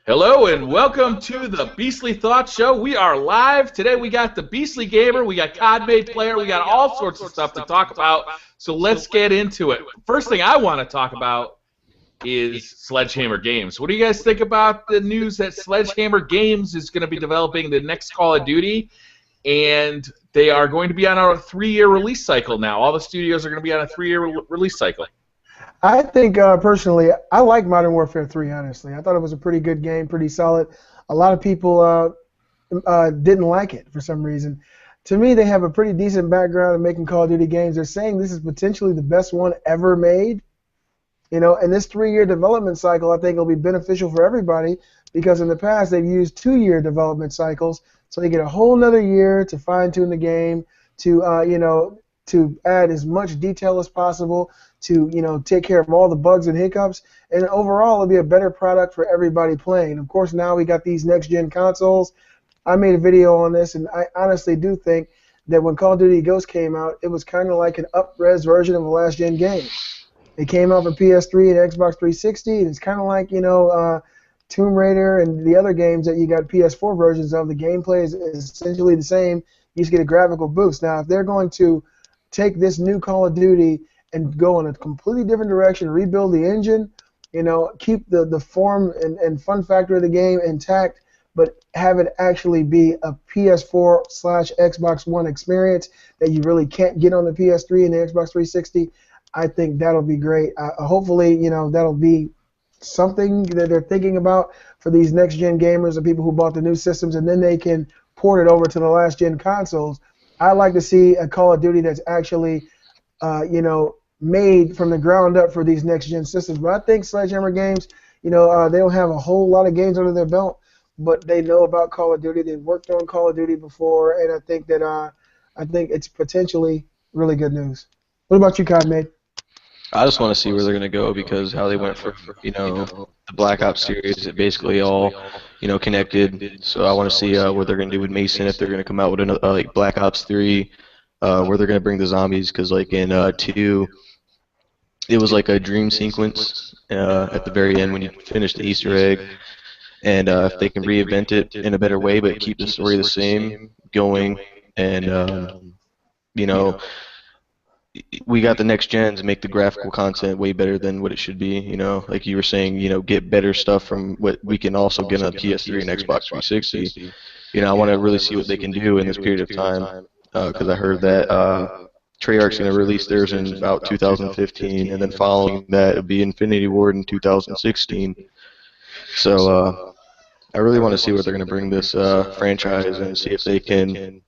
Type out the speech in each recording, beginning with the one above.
Hello and welcome to the Beastly Thoughts Show. We are live. Today we got the Beastly Gamer, we got COD-Bey player, we got all sorts of stuff to talk about, so let's get into it. First thing I want to talk about is Sledgehammer Games. What do you guys think about the news that Sledgehammer Games is going to be developing the next Call of Duty, and they are going to be on a 3-year release cycle now. All the studios are going to be on a 3-year release cycle. I think, personally, I like Modern Warfare 3, honestly. I thought it was a pretty good game, pretty solid. A lot of people didn't like it for some reason. To me, they have a pretty decent background in making Call of Duty games. They're saying this is potentially the best one ever made. You know, and this 3-year development cycle, I think, will be beneficial for everybody because in the past they've used 2-year development cycles, so they get a whole another year to fine-tune the game, to to add as much detail as possible, to take care of all the bugs and hiccups, and overall it'll be a better product for everybody playing. Of course, now we got these next-gen consoles. I made a video on this, and I honestly do think that when Call of Duty Ghosts came out, it was kind of like an up-res version of a last-gen game. It came out for PS3 and Xbox 360, and it's kind of like, Tomb Raider and the other games that you got PS4 versions of. The gameplay is essentially the same. You just get a graphical boost. Now, if they're going to take this new Call of Duty and go in a completely different direction, rebuild the engine, keep the form and fun factor of the game intact, but have it actually be a PS4/Xbox One experience that you really can't get on the PS3 and the Xbox 360, I think that'll be great. Hopefully, that'll be something that they're thinking about for these next-gen gamers and people who bought the new systems, and then they can port it over to the last-gen consoles. I'd like to see a Call of Duty that's actually, made from the ground up for these next-gen systems. But I think Sledgehammer Games, they don't have a whole lot of games under their belt, but they know about Call of Duty. They've worked on Call of Duty before, and I think that it's potentially really good news. What about you, COD-Bey? I just want to see where they're going to go because how they went from, the Black Ops series, it basically all, connected. So I want to see what they're going to do with Mason, if they're going to come out with another, like Black Ops 3, where they're going to bring the zombies, because like in 2, it was like a dream sequence at the very end when you finish the Easter egg. And if they can reinvent it in a better way but keep the story the same going, and, we got the next gens, make the graphical content way better than what it should be, like you were saying, get better stuff from what we can also get on PS3 and Xbox 360. I want to really see what they can do in this period of time, because I heard that Treyarch's going to release theirs in about 2015, and then following that it'll be Infinity Ward in 2016. So I really want to see where they're going to bring this franchise and see if they can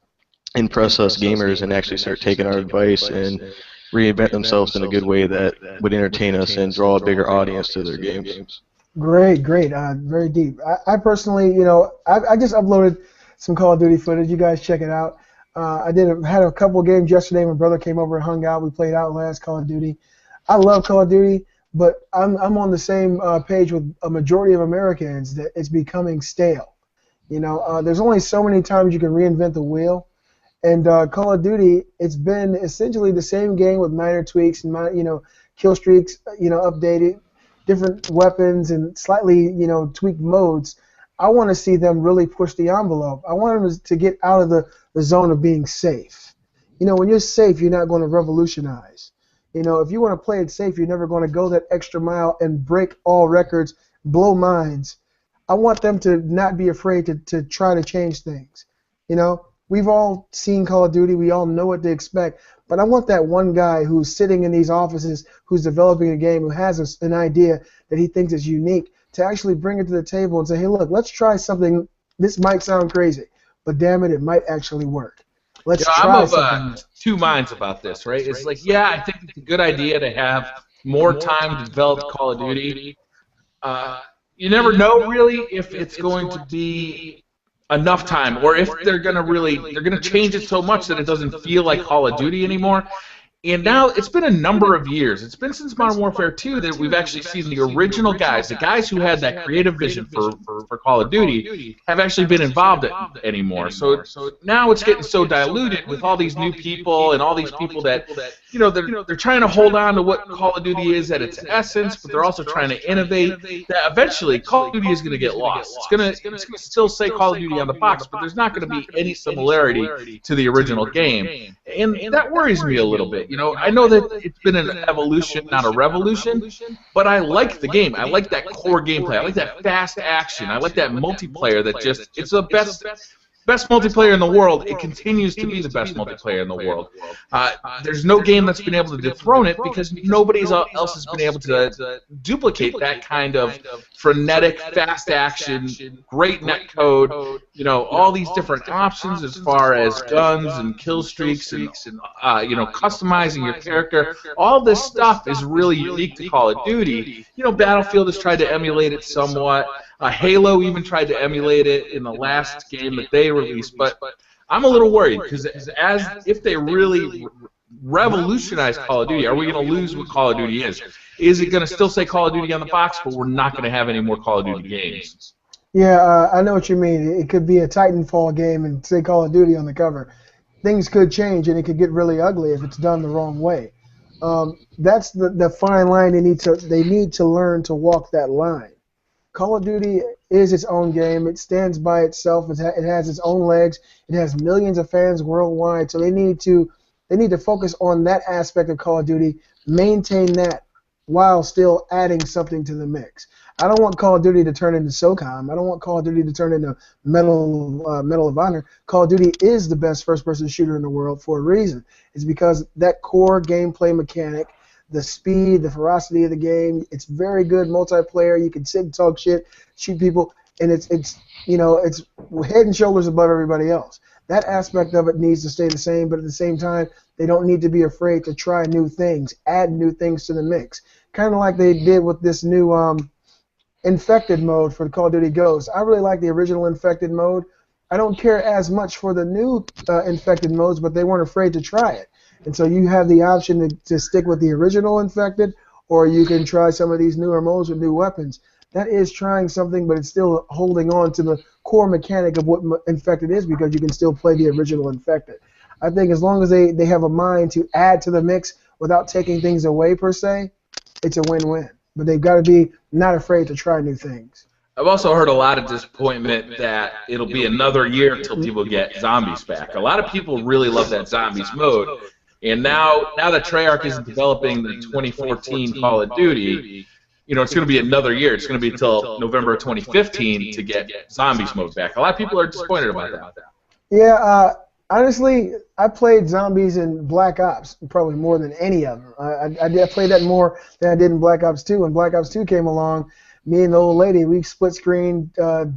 impress us gamers and actually start taking our advice and reinvent themselves in a good way that would entertain us and draw a bigger audience to their games. Great, very deep. I personally, I just uploaded some Call of Duty footage. You guys check it out. I had a couple games yesterday. My brother came over and hung out. We played Outlast, Call of Duty. I love Call of Duty, but I'm on the same page with a majority of Americans that it's becoming stale. There's only so many times you can reinvent the wheel. And Call of Duty, it's been essentially the same game with minor tweaks and kill streaks, updated, different weapons and slightly tweaked modes. I want to see them really push the envelope. I want them to get out of the zone of being safe. When you're safe, you're not going to revolutionize. If you want to play it safe, you're never going to go that extra mile and break all records, blow minds. I want them to not be afraid to try to change things. We've all seen Call of Duty. We all know what to expect. But I want that one guy who's sitting in these offices, who's developing a game, who has an idea that he thinks is unique, to actually bring it to the table and say, hey, look, let's try something. This might sound crazy, but damn it, it might actually work. Let's try something. I'm of two minds about this, right? It's like, yeah, I think it's a good idea to have more time to develop Call of Duty. You never know, really, if it's going to be enough time, or if they're gonna change it so much that it doesn't feel like Call of Duty anymore. And now it's been a number of years. It's been since Modern Warfare 2 that we've actually seen the original guys, the guys who had that creative vision for Call of Duty, have actually been involved anymore. So now it's getting so diluted with all these new people and all these people that, you know, they're trying to hold on to what Call of Duty is at its essence, but they're also trying to innovate. That eventually Call of Duty is going to get lost. It's going to still say Call of Duty on the box, but there's not going to be any similarity to the original game, and that worries me a little bit. You know, I know that it's been an evolution, not a revolution, but I like the game. I like that core gameplay. I like that fast action. I like that multiplayer that just, it's the best multiplayer in the world. It continues to be the best multiplayer in the world. There's no game that's been able to dethrone it because nobody else has been able to duplicate that kind of frenetic, fast action, great netcode, you know, all these different options as far as guns and kill streaks and, you know, customizing your character. All this stuff is really unique to Call of Duty. You know, Battlefield has tried to emulate it somewhat. Halo even tried to emulate it in the last game that they released, but I'm a little worried because if they really revolutionize Call of Duty, are we going to lose what Call of Duty is? Is it going to still say Call of Duty on the box, but we're not going to have any more Call of Duty games? Yeah, I know what you mean. It could be a Titanfall game and say Call of Duty on the cover. Things could change and it could get really ugly if it's done the wrong way. That's the fine line they need to learn to walk that line. Call of Duty is its own game. It stands by itself. It has its own legs. It has millions of fans worldwide. So they need to focus on that aspect of Call of Duty, maintain that while still adding something to the mix. I don't want Call of Duty to turn into SOCOM. I don't want Call of Duty to turn into Medal of Honor. Call of Duty is the best first-person shooter in the world for a reason. It's because that core gameplay mechanic, the speed, the ferocity of the game, it's very good multiplayer. You can sit and talk shit, shoot people, and it's you know, it's head and shoulders above everybody else. That aspect of it needs to stay the same, but at the same time, they don't need to be afraid to try new things, add new things to the mix. Kind of like they did with this new Infected mode for Call of Duty Ghosts. I really like the original Infected mode. I don't care as much for the new Infected modes, but they weren't afraid to try it. And so you have the option to stick with the original Infected, or you can try some of these newer modes with new weapons. That is trying something, but it's still holding on to the core mechanic of what Infected is, because you can still play the original Infected. I think as long as they have a mind to add to the mix without taking things away per se, it's a win-win. But they've got to be not afraid to try new things. I've also heard a lot of disappointment that it'll be another year until people get zombies back. A lot of people really love that zombies mode. And now that Treyarch isn't developing the 2014 Call of Duty, you know, it's going to be another year. It's going to be until November of 2015 to get zombies mode back. A lot of people are disappointed about that. Yeah, honestly, I played zombies in Black Ops probably more than any of them. I played that more than I did in Black Ops 2. When Black Ops 2 came along, me and the old lady, we split screen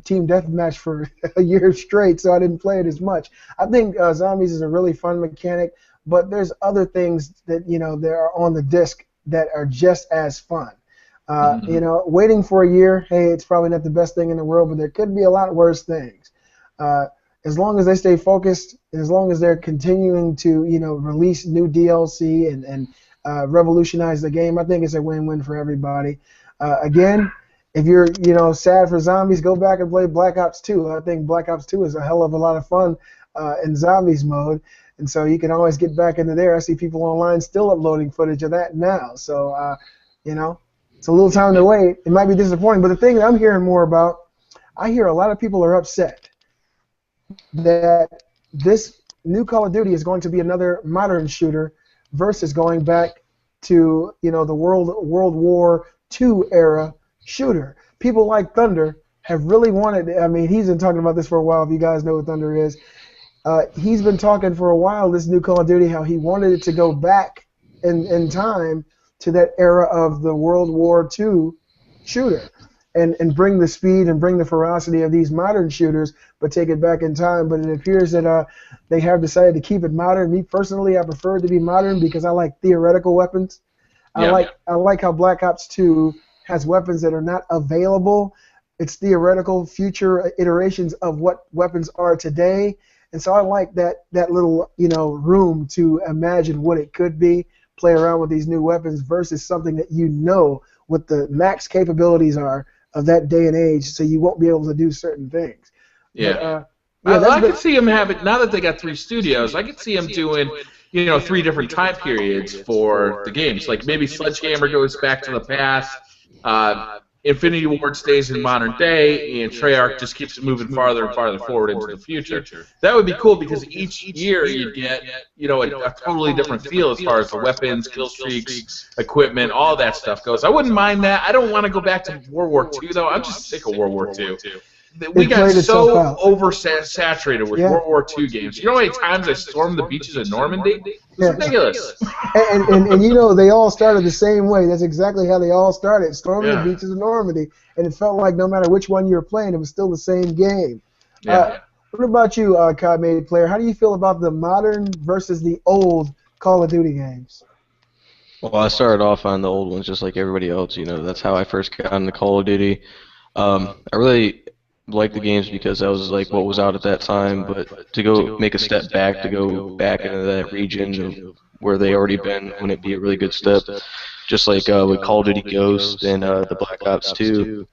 team deathmatch for a year straight, so I didn't play it as much. I think zombies is a really fun mechanic, but there's other things that, you know, that are on the disc that are just as fun. You know, waiting for a year, hey, it's probably not the best thing in the world, but there could be a lot worse things. As long as they stay focused, and as long as they're continuing to, you know, release new DLC and revolutionize the game, I think it's a win-win for everybody. Again, if you're, you know, sad for zombies, go back and play Black Ops 2. I think Black Ops 2 is a hell of a lot of fun in zombies mode, and so you can always get back into there. I see people online still uploading footage of that now, so, you know, it's a little time to wait. It might be disappointing, but the thing that I'm hearing more about, I hear a lot of people are upset that this new Call of Duty is going to be another modern shooter versus going back to, you know, the World War II era shooter. People like Thunder have really wanted, I mean, he's been talking about this for a while, if you guys know what Thunder is. He's been talking for a while, this new Call of Duty, how he wanted it to go back in time to that era of the World War II shooter and bring the speed and bring the ferocity of these modern shooters, but take it back in time. But it appears that they have decided to keep it modern. Me personally, I prefer it to be modern because I like theoretical weapons. I like how Black Ops 2 has weapons that are not available. It's theoretical future iterations of what weapons are today. And so I like that little, you know, room to imagine what it could be. play around with these new weapons versus something that you know what the max capabilities are of that day and age, so you won't be able to do certain things. Yeah. But, I could see them having, now that they got 3 studios, I could see them doing, 3 different time periods for the games. Like maybe Sledgehammer goes back to the past, Infinity Ward stays in modern day, and Treyarch just keeps moving farther and farther forward into the future. That would be cool because each year you get, a totally different feel as far as the weapons, kill streaks, equipment, all that stuff goes. I wouldn't mind that. I don't want to go back to World War II, though. I'm just sick of World War II. We got so oversaturated with World War II games. You know how many times I stormed the beaches of Normandy? It's ridiculous. And they all started the same way. That's exactly how they all started, storming the beaches of Normandy. And it felt like no matter which one you were playing, it was still the same game. What about you, COD Made Player? How do you feel about the modern versus the old Call of Duty games? Well, I started off on the old ones just like everybody else. That's how I first got into Call of Duty. I really like the games because that was like what was out at that time, but to go make a step back, to go back into that region of where they already been, wouldn't it be a really good step? Just like with Call of Duty Ghost and the Black Ops 2,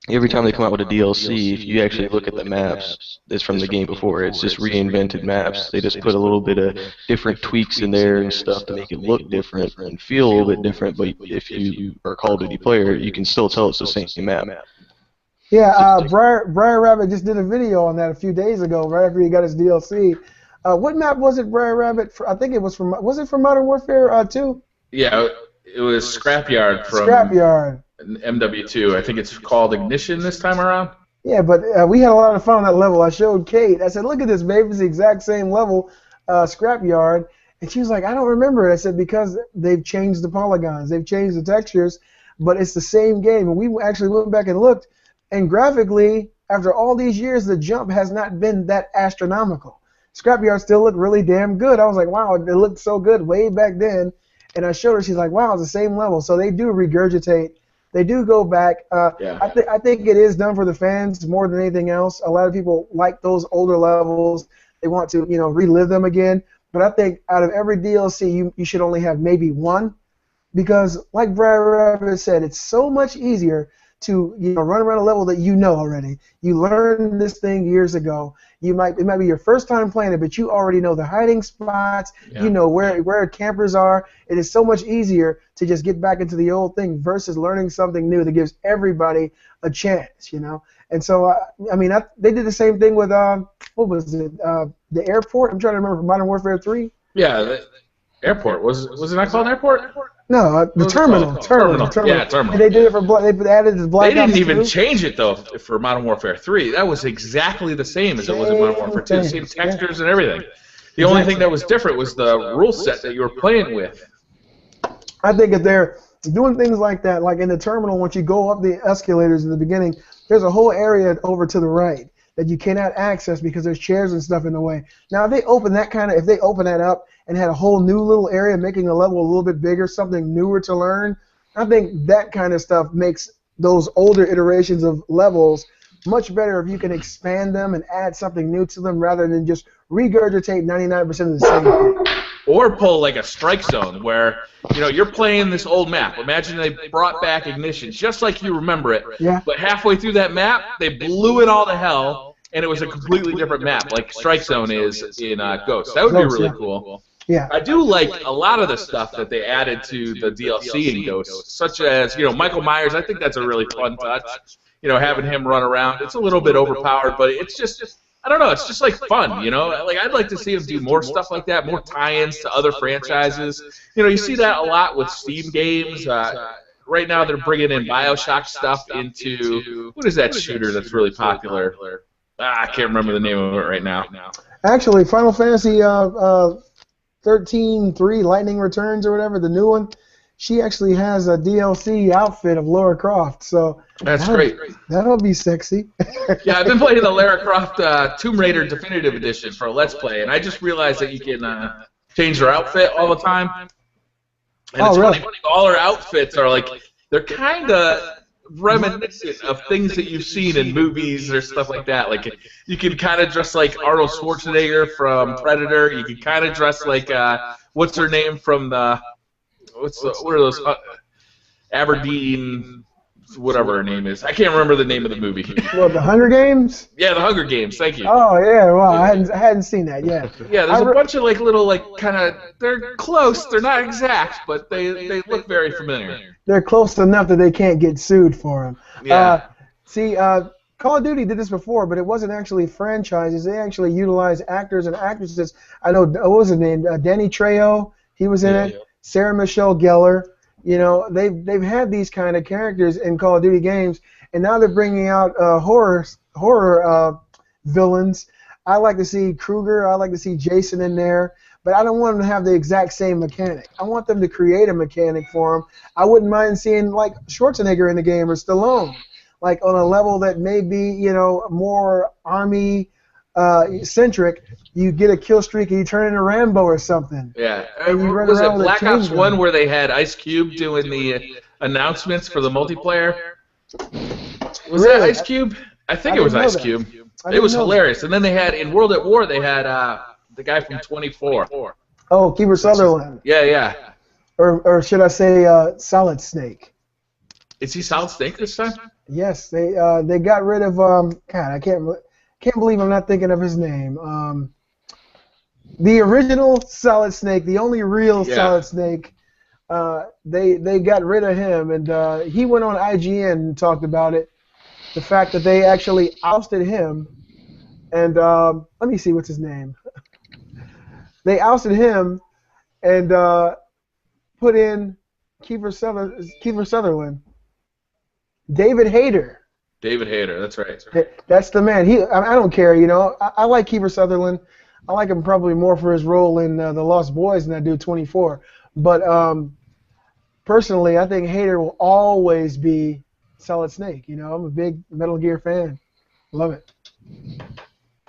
every time they come out with a DLC, if you actually look at the maps, it's from the game before. It's just reinvented maps. They just put a little bit of different tweaks in there and stuff to make it look different and feel a little bit different, but if you are a Call of Duty player, you can still tell it's the same map. Yeah, BriarRabbit just did a video on that a few days ago, right after he got his DLC. What map was it, BriarRabbit? I think it was from. Was it from Modern Warfare 2? Yeah, it was Scrapyard from MW2. I think it's called Ignition this time around. Yeah, but we had a lot of fun on that level. I showed Kate. I said, "Look at this, babe. It's the exact same level, Scrapyard." And she was like, "I don't remember it." I said, "Because they've changed the polygons, they've changed the textures, but it's the same game." And we actually went back and looked. And graphically, after all these years, the jump has not been that astronomical. Scrapyard still looked really damn good. I was like, wow, it looked so good way back then. And I showed her, she's like, wow, it's the same level. So they do regurgitate. They do go back. I think it is done for the fans more than anything else. A lot of people like those older levels. They want to, relive them again. But I think out of every DLC, you should only have maybe one. Because, like BriarRabbit said, it's so much easier to run around a level that you know already. You learned this thing years ago. It might be your first time playing it, but you already know the hiding spots. Yeah. You know where campers are. It is so much easier to just get back into the old thing versus learning something new that gives everybody a chance. And so they did the same thing with what was it? The airport. I'm trying to remember from Modern Warfare 3. Yeah, the airport was it not called an airport? No, the terminal. Yeah, terminal. And they did it for they added this Black Ops 2. They didn't even change it though for Modern Warfare 3. That was exactly the same as it was in Modern Warfare 2. Same textures and everything. The only thing that was different was the rule set that you were playing with. I think if they're doing things like that, like in the terminal, once you go up the escalators in the beginning, there's a whole area over to the right that you cannot access because there's chairs and stuff in the way. Now, if they open that up and had a whole new little area, making the level a little bit bigger, something newer to learn, I think that kind of stuff makes those older iterations of levels much better if you can expand them and add something new to them rather than just regurgitate 99% of the same thing. Or pull like a strike zone where, you're playing this old map. Imagine they brought back Ignition just like you remember it. Yeah. But halfway through that map, they blew it all to hell, and it was a completely different map, like Strike Zone is in Ghost. That would be really cool. Yeah. I do like a lot of the stuff that they added to the DLC in Ghost, such as, Michael Myers. I think that's a really fun touch. Having him run around. It's a little bit overpowered, but it's just I don't know. It's just like fun, Like I'd like to see them do more stuff like that, more tie-ins to other franchises. You see that a lot with Steam games. Right now they're bringing in BioShock stuff into what is that shooter that's really popular? I can't remember the name of it right now. Actually, Final Fantasy 13-3 Lightning Returns or whatever, the new one. She actually has a DLC outfit of Lara Croft, so that's great. That'll be sexy. Yeah, I've been playing the Lara Croft Tomb Raider Definitive Edition for a Let's Play, and I just realized that you can change her outfit all the time. And it's really? funny, all her outfits are they're kind of reminiscent of things that you've seen in movies or stuff like that. Like you can kind of dress like Arnold Schwarzenegger from Predator. You can kind of dress like what's her name from the what are those Aberdeen, whatever her name is. I can't remember the name of the movie. Well, the Hunger Games? Yeah, the Hunger Games. Thank you. Oh yeah, well, I hadn't seen that yet. Yeah, there's a bunch of like little like kind of they're close. They're not exact, but they look very familiar. They're close enough that they can't get sued for them. Yeah. Call of Duty did this before, but it wasn't actually franchises. They actually utilized actors and actresses. I know, what was his name? Danny Trejo, he was in it. Yeah. Sarah Michelle Gellar. You know, they've had these kind of characters in Call of Duty games, and now they're bringing out horror villains. I like to see Kruger. I like to see Jason in there, but I don't want them to have the exact same mechanic. I want them to create a mechanic for them. I wouldn't mind seeing like Schwarzenegger in the game or Stallone, like on a level that may be, you know, more army centric. You get a kill streak and you turn into Rambo or something. Yeah. Was it Black Ops 1 where they had Ice Cube doing the announcements for the multiplayer? Was that Ice Cube? I think it was Ice Cube. It was hilarious. And then they had, in World at War, they had the guy from 24. Oh, Kiefer Sutherland. Yeah. Or should I say Solid Snake? Is he Solid Snake this time? Yes, they got rid of God. I can't believe I'm not thinking of his name. The original Solid Snake, the only real Solid Snake. They got rid of him, and he went on IGN and talked about it. The fact that they actually ousted him, and let me see what's his name. They ousted him and put in Kiefer Sutherland. David Hayter. David Hayter, that's right. That's the man. I don't care, you know. I like Kiefer Sutherland. I like him probably more for his role in The Lost Boys than I do 24. But personally, I think Hayter will always be Solid Snake. You know, I'm a big Metal Gear fan. Love it.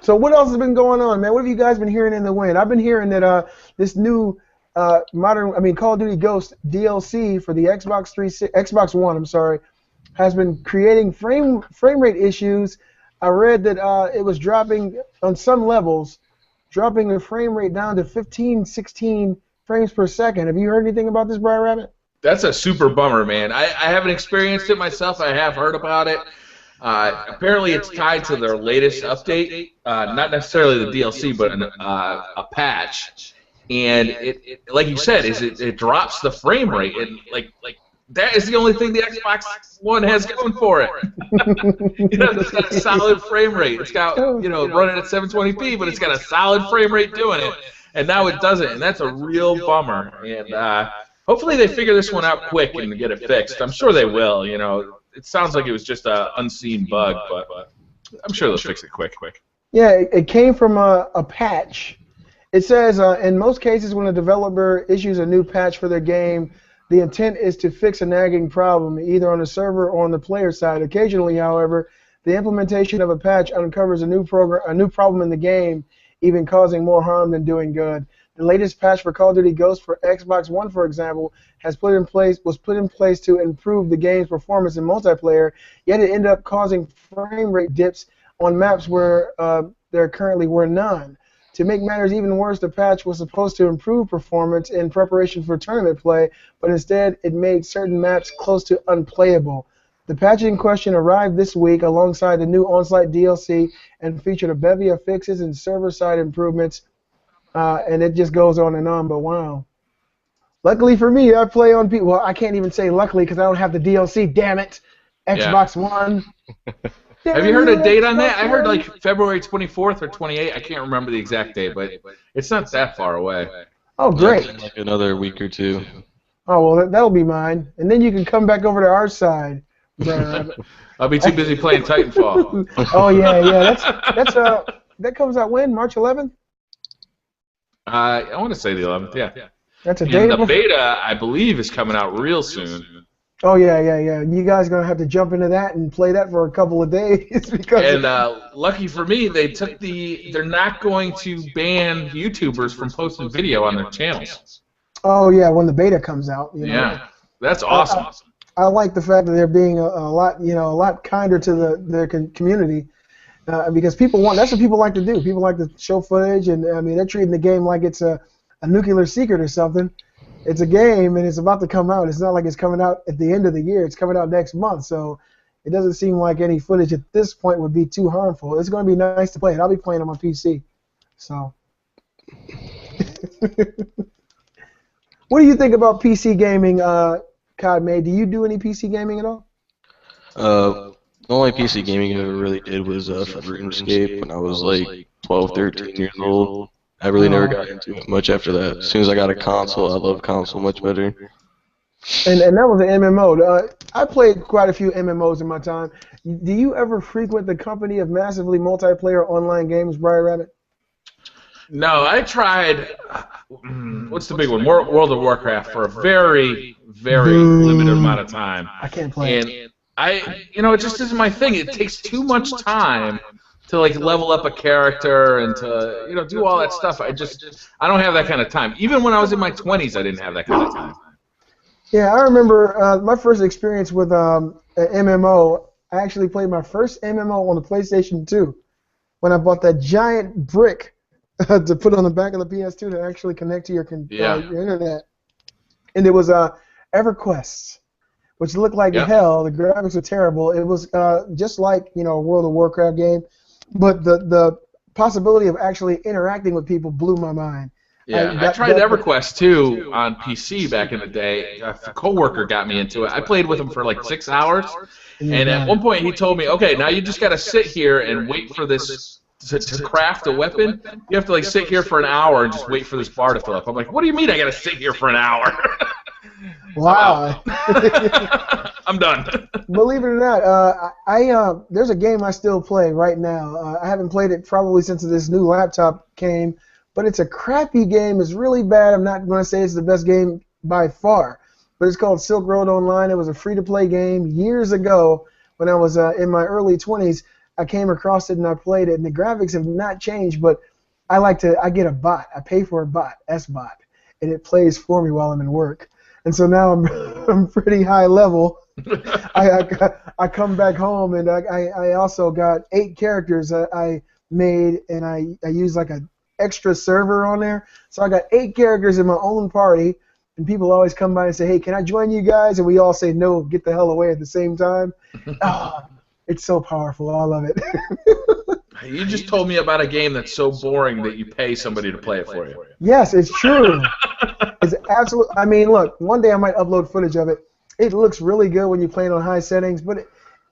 So what else has been going on, man? What have you guys been hearing in the wind? I've been hearing that this new Call of Duty Ghost DLC for the Xbox One, has been creating frame rate issues. I read that it was dropping on some levels, dropping the frame rate down to 15, 16 frames per second. Have you heard anything about this, BriarRabbit? That's a super bummer, man. I haven't experienced it myself. I have heard about it. Apparently, it's tied to their latest update, not necessarily the DLC, but a patch. And it like you said, it drops the frame rate, and like that is the only thing the Xbox One has going for it. You know, it's got a solid frame rate. It's got, you know, running at 720p, but it's got a solid frame rate doing it. And now it doesn't, and that's a real bummer. And hopefully they figure this one out quick and get it fixed. I'm sure they will. You know, it sounds like it was just an unseen bug, but I'm sure they'll fix it quick. Yeah, it came from a patch. It says in most cases when a developer issues a new patch for their game, the intent is to fix a nagging problem, either on the server or on the player side. Occasionally, however, the implementation of a patch uncovers a new problem in the game, even causing more harm than doing good. The latest patch for Call of Duty Ghosts for Xbox One, for example, was put in place to improve the game's performance in multiplayer, yet it ended up causing frame rate dips on maps where there currently were none. To make matters even worse, the patch was supposed to improve performance in preparation for tournament play, but instead it made certain maps close to unplayable. The patch in question arrived this week alongside the new on-site DLC and featured a bevy of fixes and server-side improvements, and it just goes on and on, but wow. Luckily for me, I play on P. Well, I can't even say luckily because I don't have the DLC, damn it. Xbox One. Have you heard a date on that? I heard like February 24th or 28th. I can't remember the exact date, but it's not that far away. Oh, great. Like another week or two. Oh, well, that'll be mine. And then you can come back over to our side. I'll be too busy playing Titanfall. Oh, yeah. That comes out when? March 11th? I want to say the 11th, yeah. That's a date. And the beta, I believe, is coming out real soon. Oh, yeah. You guys are going to have to jump into that and play that for a couple of days. And lucky for me, they're not going to ban YouTubers from posting video on their channels. Oh, yeah, when the beta comes out. You know. Yeah, that's awesome. I like the fact that they're being a lot kinder to their community, because that's what people like to do. People like to show footage, and I mean they're treating the game like it's a a nuclear secret or something. It's a game, and it's about to come out. It's not like it's coming out at the end of the year. It's coming out next month, so it doesn't seem like any footage at this point would be too harmful. It's going to be nice to play it. I'll be playing on my PC. So, what do you think about PC gaming, COD May? Do you do any PC gaming at all? The only PC gaming I ever really did was for RuneScape when I was like 12, 13 years old. I really never got into it much after that. As soon as I got a console, I love console much better. And that was an MMO. I played quite a few MMOs in my time. Do you ever frequent the company of massively multiplayer online games, BriarRabbit? No, I tried. What's the big one? World of Warcraft for a very, very limited amount of time. I can't play it. And it just isn't my thing. It takes too much time to like level up a character and to do all that stuff. I don't have that kind of time. Even when I was in my 20s, I didn't have that kind of time. Yeah, I remember my first experience with an MMO. I actually played my first MMO on the PlayStation 2 when I bought that giant brick to put on the back of the PS2 to actually connect to your internet. And it was EverQuest, which looked like hell. The graphics were terrible. It was just like a World of Warcraft game, but the possibility of actually interacting with people blew my mind. Yeah, I tried EverQuest too on PC back in the day. A coworker got me into it. I played with him for like 6 hours, and at one point he told me, "Okay, now you just got to sit here and wait for this to craft a weapon. You have to like sit here for an hour and just wait for this bar to fill up." I'm like, "What do you mean I got to sit here for an hour?" Wow. I'm done. Believe it or not, there's a game I still play right now. I haven't played it probably since this new laptop came, but it's a crappy game. It's really bad. I'm not going to say it's the best game by far, but it's called Silk Road Online. It was a free-to-play game years ago when I was in my early 20s. I came across it and I played it, and the graphics have not changed, but I get a bot. I pay for a bot, S-bot, and it plays for me while I'm in work. And so now I'm pretty high level. I come back home, and I also got 8 characters that I made, and I use like an extra server on there. So I got 8 characters in my own party, and people always come by and say, "Hey, can I join you guys?" And we all say, "No, get the hell away" at the same time. It's so powerful. I love it. You just told me about a game that's so boring that you pay somebody to play it for you. Yes, it's true. It's absolute. I mean, look, one day I might upload footage of it. It looks really good when you play it on high settings, but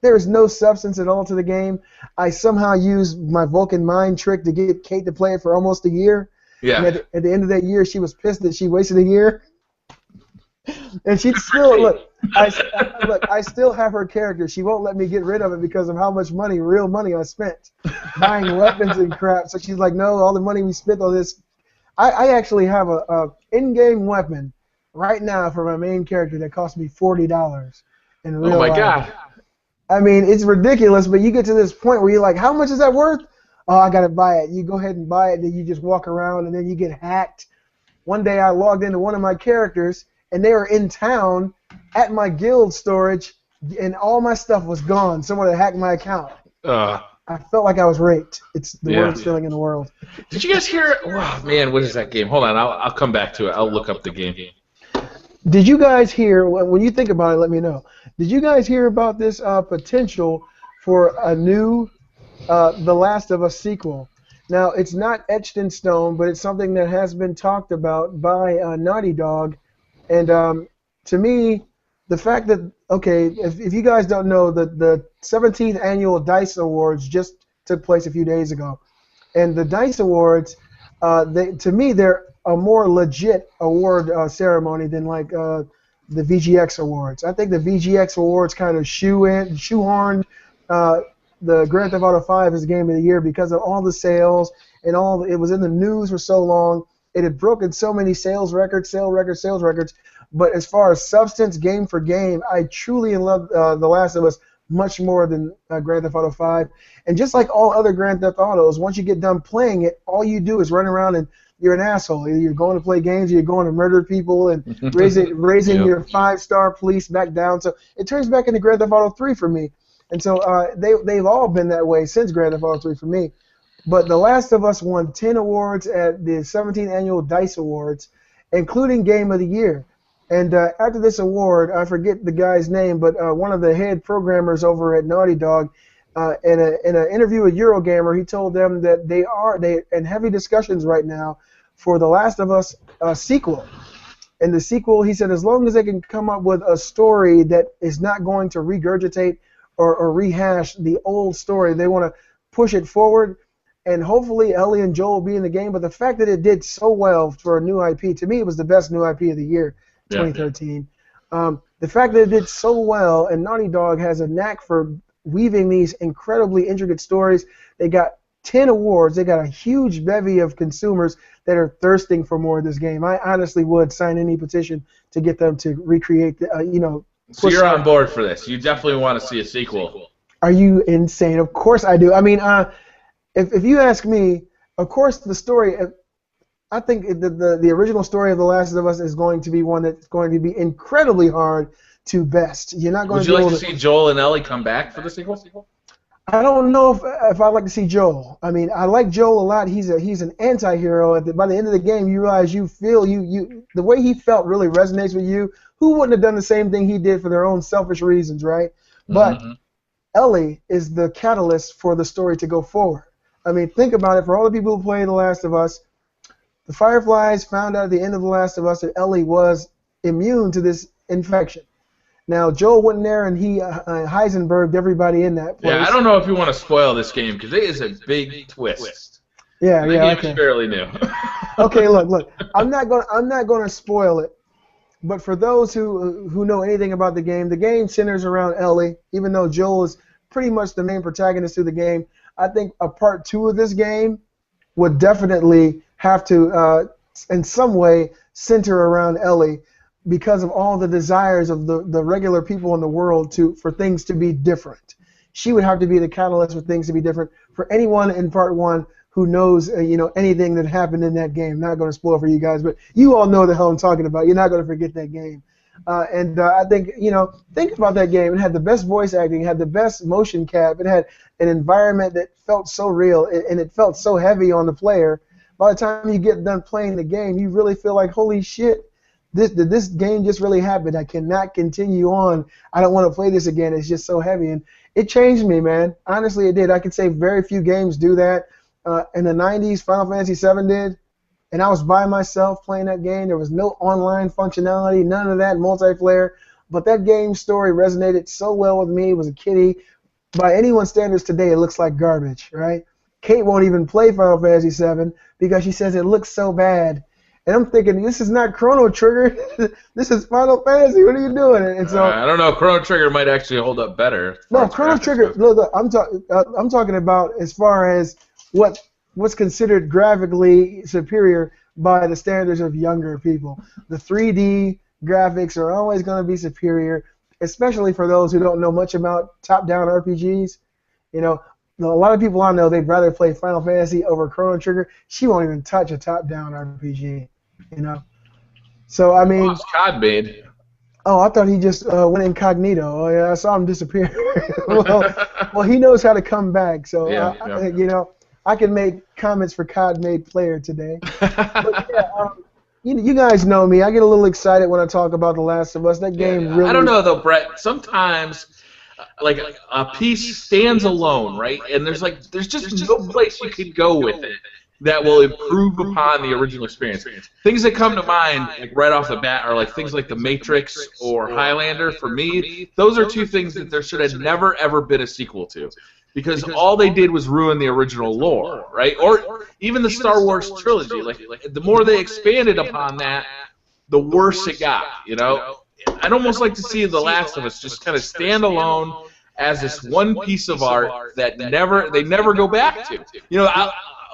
there is no substance at all to the game. I somehow used my Vulcan mind trick to get Kate to play it for almost a year. Yeah. And at the end of that year, she was pissed that she wasted a year. And she still look. I still have her character. She won't let me get rid of it because of how much money, real money, I spent buying weapons and crap. So she's like, "No, all the money we spent on this." I actually have a in-game weapon right now for my main character that cost me $40 in real life. God! I mean, it's ridiculous, but you get to this point where you're like, "How much is that worth?" "Oh, I gotta buy it." You go ahead and buy it, and then you just walk around, and then you get hacked. One day I logged into one of my characters, and they were in town at my guild storage, and all my stuff was gone. Someone had hacked my account. I felt like I was raped. It's the worst feeling in the world. Did you guys hear? Oh, man, what is that game? Hold on, I'll come back to it. I'll look up the game. Did you guys hear, when you think about it, let me know. Did you guys hear about this potential for a new The Last of Us sequel? Now, it's not etched in stone, but it's something that has been talked about by Naughty Dog. And to me, the fact that, okay, if you guys don't know, the 17th annual DICE Awards just took place a few days ago. And the DICE Awards, to me, they're a more legit award ceremony than like the VGX Awards. I think the VGX Awards kind of shoehorned the Grand Theft Auto 5 as Game of the Year because of all the sales and it was in the news for so long. It had broken so many sales records. But as far as substance, game for game, I truly love The Last of Us much more than Grand Theft Auto 5. And just like all other Grand Theft Autos, once you get done playing it, all you do is run around and you're an asshole. Either you're going to play games or you're going to murder people and raising your 5-star police back down. So it turns back into Grand Theft Auto 3 for me. And so they've all been that way since Grand Theft Auto 3 for me. But The Last of Us won 10 awards at the 17th Annual DICE Awards, including Game of the Year. And after this award, I forget the guy's name, but one of the head programmers over at Naughty Dog, in an interview with Eurogamer, he told them that they in heavy discussions right now for The Last of Us sequel. And the sequel, he said, as long as they can come up with a story that is not going to regurgitate or rehash the old story, they want to push it forward. And hopefully Ellie and Joel will be in the game. But the fact that it did so well for a new IP, to me it was the best new IP of the year, 2013. The fact that it did so well, and Naughty Dog has a knack for weaving these incredibly intricate stories. They got 10 awards. They got a huge bevy of consumers that are thirsting for more of this game. I honestly would sign any petition to get them to recreate the, So you're on board for this. You definitely want to see a sequel. Are you insane? Of course I do. I mean, if you ask me, of course the story, I think the original story of The Last of Us is going to be one that's going to be incredibly hard to best. You're not going Would to you be like able to see Joel and Ellie come back for the sequel? I don't know if I'd like to see Joel. I mean, I like Joel a lot. He's an anti-hero. By the end of the game, you realize the way he felt really resonates with you. Who wouldn't have done the same thing he did for their own selfish reasons, right? But Ellie is the catalyst for the story to go forward. I mean, think about it. For all the people who play The Last of Us, the Fireflies found out at the end of The Last of Us that Ellie was immune to this infection. Now, Joel went in there and he Heisenberged everybody in that place. Yeah, I don't know if you want to spoil this game because it is a big twist. Yeah, the yeah. game's fairly new. Okay, look. I'm not gonna spoil it. But for those who know anything about the game centers around Ellie. Even though Joel is pretty much the main protagonist of the game, I think a part 2 of this game would definitely have to, in some way, center around Ellie, because of all the desires of the regular people in the world for things to be different. She would have to be the catalyst for things to be different. For anyone in part 1 who knows anything that happened in that game, not going to spoil for you guys, but you all know the hell I'm talking about. You're not going to forget that game. I think, think about that game. It had the best voice acting, it had the best motion cap, it had an environment that felt so real, and it felt so heavy on the player. By the time you get done playing the game, you really feel like, holy shit, this game just really happened. I cannot continue on. I don't want to play this again. It's just so heavy. And it changed me, man. Honestly, it did. I could say very few games do that. In the 90s, Final Fantasy VII did. And I was by myself playing that game. There was no online functionality, none of that, multiplayer. But that game's story resonated so well with me. It was a kiddie. By anyone's standards today, it looks like garbage, right? Kate won't even play Final Fantasy VII because she says it looks so bad. And I'm thinking, this is not Chrono Trigger. This is Final Fantasy. What are you doing? And so I don't know. Chrono Trigger might actually hold up better. No, Chrono Trigger. Look, I'm talking about as far as what's considered graphically superior by the standards of younger people. The 3D graphics are always going to be superior, especially for those who don't know much about top-down RPGs. A lot of people I know, they'd rather play Final Fantasy over Chrono Trigger. She won't even touch a top-down RPG. So I mean, COD made. Oh, I thought he just went incognito. Oh yeah, I saw him disappear. well, he knows how to come back. So I can make comments for COD made player today. But yeah, you guys know me. I get a little excited when I talk about The Last of Us. That game really. I don't know though, Brett. Sometimes, like a piece stands alone, right? And there's just no place you can go with it that will improve upon the original experience. Things that come to mind, like right off the bat, are like things like The Matrix or Highlander. For me, those are two things that there should have never ever been a sequel to, because all they did was ruin the original lore, right? Or even the Star Wars trilogy. Like the more they expanded upon that, the worse it got. I'd almost like to see The Last of Us just kind of stand alone as this one piece of art that they never go back to.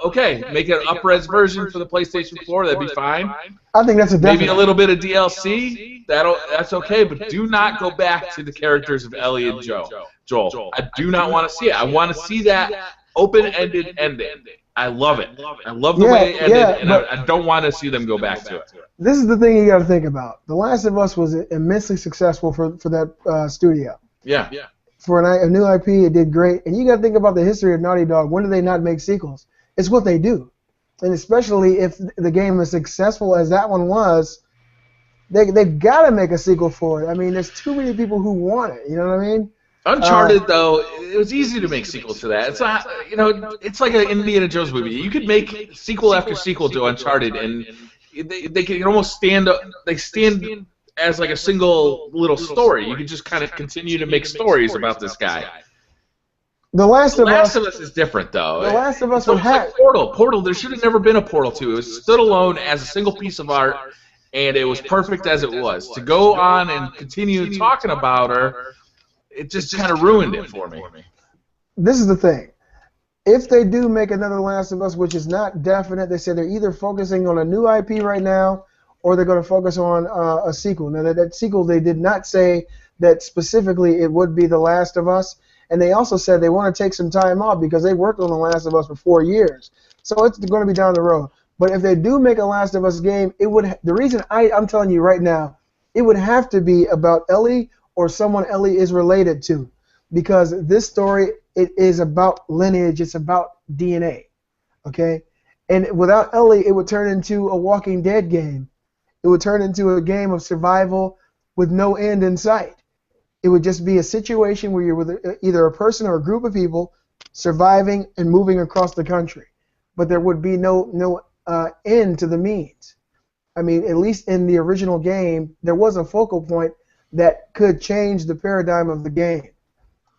Okay, make an up-res version for the PlayStation 4. That'd be fine. I think that's maybe a little bit of DLC. That's okay, but do not go back to the characters of Ellie and Joel. I do not want to see it. I want to see that open-ended ending. I love it. I love the way it ended, and I don't want to see them go back to it. This is the thing you got to think about. The Last of Us was immensely successful for that studio. Yeah. For a new IP, it did great. And you got to think about the history of Naughty Dog. When did they not make sequels? It's what they do. And especially if the game is successful as that one was, they've got to make a sequel for it. I mean, there's too many people who want it. You know what I mean? Uncharted, though, it was easy to make sequels to that. It's not, it's like an Indiana Jones movie. You could make sequel after sequel to Uncharted, and they can almost stand as like a single little story. You could just kind of continue to make stories about this guy. The Last of Us is different, though. The Last of Us would have like Portal. There should have never been a Portal 2. It was stood alone as a single piece of art, and it was perfect as it was. To go on and continue talking about her, it just kind of ruined it for me. This is the thing. If they do make another Last of Us, which is not definite, they said they're either focusing on a new IP right now, or they're going to focus on a sequel. Now, that sequel, they did not say that specifically it would be The Last of Us. And they also said they want to take some time off because they worked on The Last of Us for 4 years. So it's going to be down the road. But if they do make a Last of Us game, the reason I'm telling you right now, it would have to be about Ellie or someone Ellie is related to. Because this story, it is about lineage. It's about DNA. Okay? And without Ellie, it would turn into a Walking Dead game. It would turn into a game of survival with no end in sight. It would just be a situation where you're with either a person or a group of people surviving and moving across the country. But there would be no end to the means. I mean, at least in the original game, there was a focal point that could change the paradigm of the game.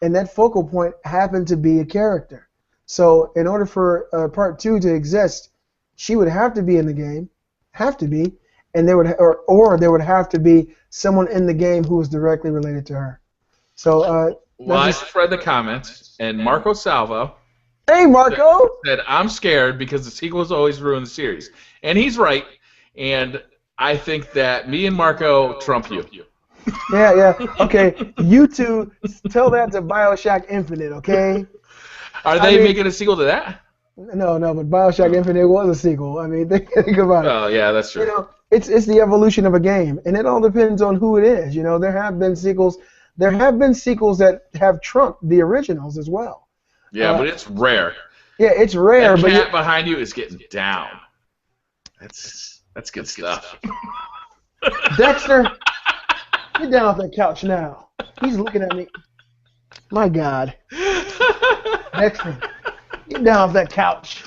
And that focal point happened to be a character. So in order for Part 2 to exist, she would have to be in the game, and there would or there would have to be someone in the game who was directly related to her. So I just read the comments, and Marco Salvo. Hey, Marco. Said I'm scared because the sequels always ruin the series, and he's right. And I think that me and Marco trump you. Yeah. Okay, you two tell that to BioShock Infinite, okay? Are they making a sequel to that? No, but BioShock Infinite was a sequel. I mean, think about it. Oh, yeah, that's true. You know, it's the evolution of a game, and it all depends on who it is. You know, there have been sequels that have trumped the originals as well. Yeah, but it's rare. Yeah, it's rare. That but cat behind you is getting down. That's good stuff. Dexter, get down off that couch now. He's looking at me. My God. Dexter, get down off that couch.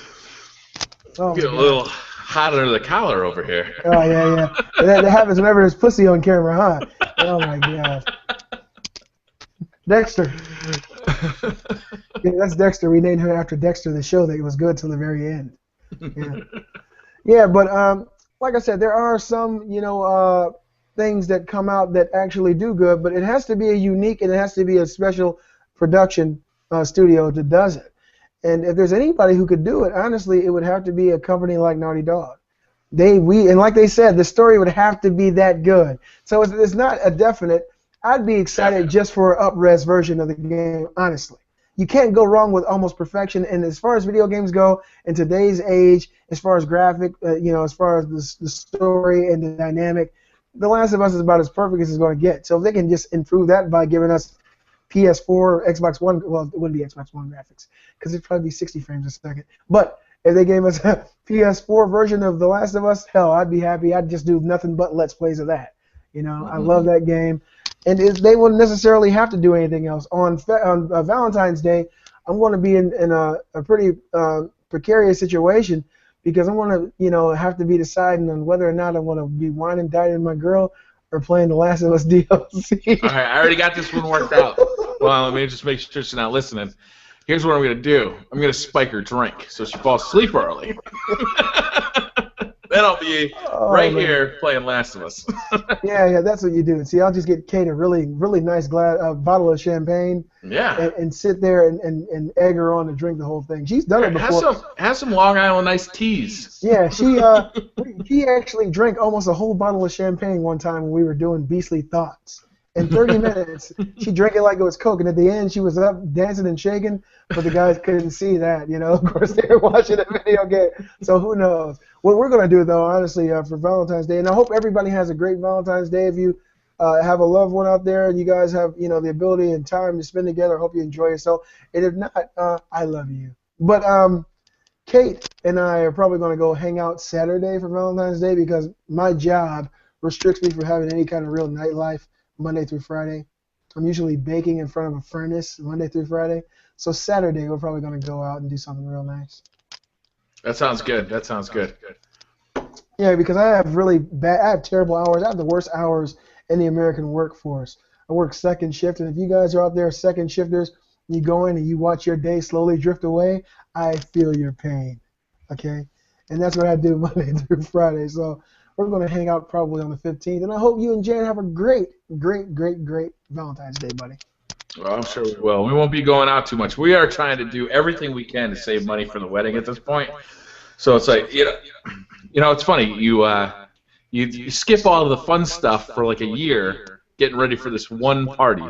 Oh, get a little hot under the collar over here. Oh, yeah. That happens whenever there's pussy on camera, huh? Oh, my God. Dexter. Yeah, that's Dexter. We named her after Dexter, the show that was good till the very end. Yeah, but like I said, there are some, things that come out that actually do good, but it has to be a unique and it has to be a special production studio that does it. And if there's anybody who could do it, honestly, it would have to be a company like Naughty Dog. And like they said, the story would have to be that good. So it's not a definite. I'd be excited just for an up-res version of the game, honestly. You can't go wrong with almost perfection. And as far as video games go, in today's age, as far as graphic, as far as the story and the dynamic, The Last of Us is about as perfect as it's going to get. So if they can just improve that by giving us PS4, Xbox One, well, it wouldn't be Xbox One graphics because it'd probably be 60 frames a second. But if they gave us a PS4 version of The Last of Us, hell, I'd be happy. I'd just do nothing but Let's Plays of that. I love that game. And they wouldn't necessarily have to do anything else. On Valentine's Day, I'm going to be in a pretty precarious situation because I'm going to, have to be deciding on whether or not I want to be wine and dining my girl or playing The Last of Us DLC. All right, I already got this one worked out. Well, let me just make sure she's not listening. Here's what I'm going to do. I'm going to spike her drink so she falls asleep early. Then I'll be here playing Last of Us. Yeah, that's what you do. See, I'll just get Kate a really, really nice bottle of champagne. Yeah. And sit there and egg her on to drink the whole thing. She's done it before. Have some Long Island iced teas. Yeah, she actually drank almost a whole bottle of champagne one time when we were doing Beastly Thoughts. In 30 minutes, she drank it like it was Coke, and at the end, she was up dancing and shaking, but the guys couldn't see that, Of course, they were watching a video game, so who knows? What we're going to do, though, honestly, for Valentine's Day, and I hope everybody has a great Valentine's Day. If you have a loved one out there and you guys have, the ability and time to spend together, I hope you enjoy yourself. And if not, I love you. But Kate and I are probably going to go hang out Saturday for Valentine's Day because my job restricts me from having any kind of real nightlife Monday through Friday. I'm usually baking in front of a furnace Monday through Friday. So Saturday we're probably going to go out and do something real nice. That sounds good. That sounds good. Yeah, because I have terrible hours. I have the worst hours in the American workforce. I work second shift, and if you guys are out there second shifters, you go in and you watch your day slowly drift away, I feel your pain, okay? And that's what I do Monday through Friday. So we're going to hang out probably on the 15th, and I hope you and Jan have a great Valentine's Day, buddy. Well, I'm sure we will. We won't be going out too much. We are trying to do everything we can to save money for the wedding at this point. So it's like, you know, it's funny. You skip all of the fun stuff for like a year getting ready for this one party.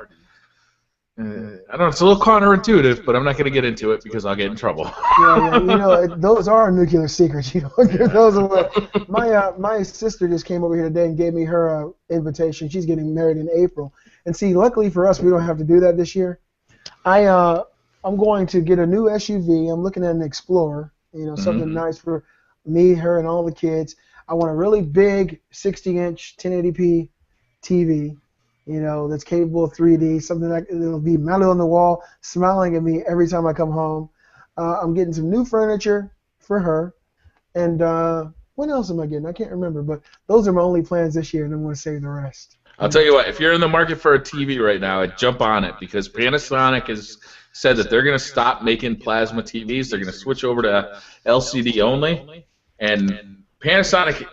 I don't know, it's a little counterintuitive, but I'm not going to get into it because I'll get in trouble. Yeah, you know, those are nuclear secrets. You don't give those away. My sister just came over here today and gave me her invitation. She's getting married in April. And see, luckily for us, we don't have to do that this year. I'm going to get a new SUV. I'm looking at an Explorer, you know, something nice for me, her, and all the kids. I want a really big 60-inch 1080p TV, you know, that's capable of 3D, something that it'll be mounted on the wall, smiling at me every time I come home. I'm getting some new furniture for her. And what else am I getting? I can't remember, but those are my only plans this year, and I'm going to save the rest. I'll tell you what, if you're in the market for a TV right now, I'd jump on it because Panasonic has said that they're going to stop making plasma TVs. They're going to switch over to LCD only. And Panasonic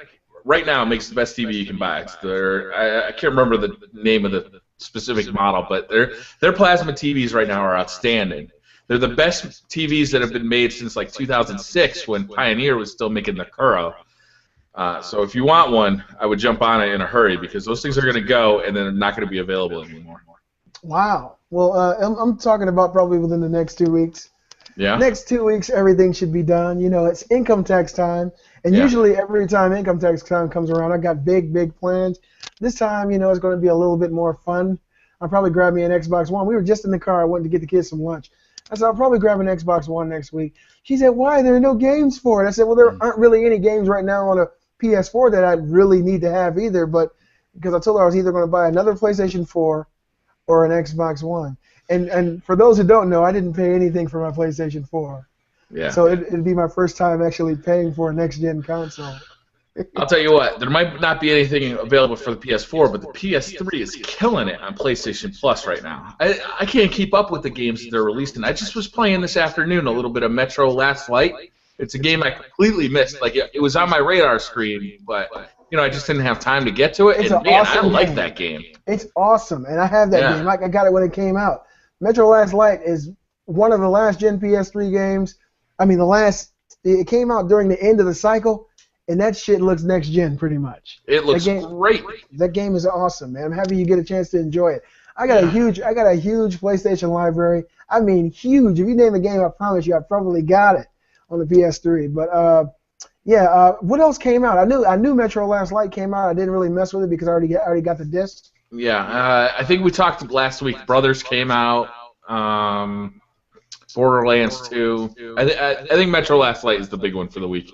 right now makes the best TV you can buy. It's I can't remember the name of the specific model, but their plasma TVs right now are outstanding. They're the best TVs that have been made since like 2006 when Pioneer was still making the Kuro. So if you want one, I would jump on it in a hurry because those things are going to go and then they're not going to be available anymore. Wow. Well, I'm talking about probably within the next 2 weeks. Yeah. Next 2 weeks, everything should be done. You know, it's income tax time, and usually every time income tax time comes around, I got big plans. This time, you know, it's going to be a little bit more fun. I'll probably grab me an Xbox One. We were just in the car. I went to get the kids some lunch. I said, I'll probably grab an Xbox One next week. She said, why? There are no games for it. I said, well, there aren't really any games right now on a PS4 that I really need to have either, but because I told her I was either going to buy another PlayStation 4 or an Xbox One. And for those who don't know, I didn't pay anything for my PlayStation 4. Yeah. So it'd be my first time actually paying for a next-gen console. I'll tell you what, there might not be anything available for the PS4, but the PS3 is killing it on PlayStation Plus right now. I can't keep up with the games that they're releasing. I just was playing this afternoon a little bit of Metro Last Light. It's a game I completely missed. Like it was on my radar screen, but you know I just didn't have time to get to it. It's and man, awesome I like game. That game. It's awesome, and I have that game. I got it when it came out. Metro Last Light is one of the last-gen PS3 games. I mean, it came out during the end of the cycle, and that shit looks next-gen pretty much. It looks great. That game is awesome, man. I'm happy you get a chance to enjoy it. I got a huge PlayStation library. I mean, huge. If you name the game, I promise you, I probably got it on the PS3. But what else came out? I knew Metro Last Light came out. I didn't really mess with it because I already got the disc. Yeah, I think we talked last week. Brothers came out. Borderlands 2. I think Metro Last Light is the big one for the week.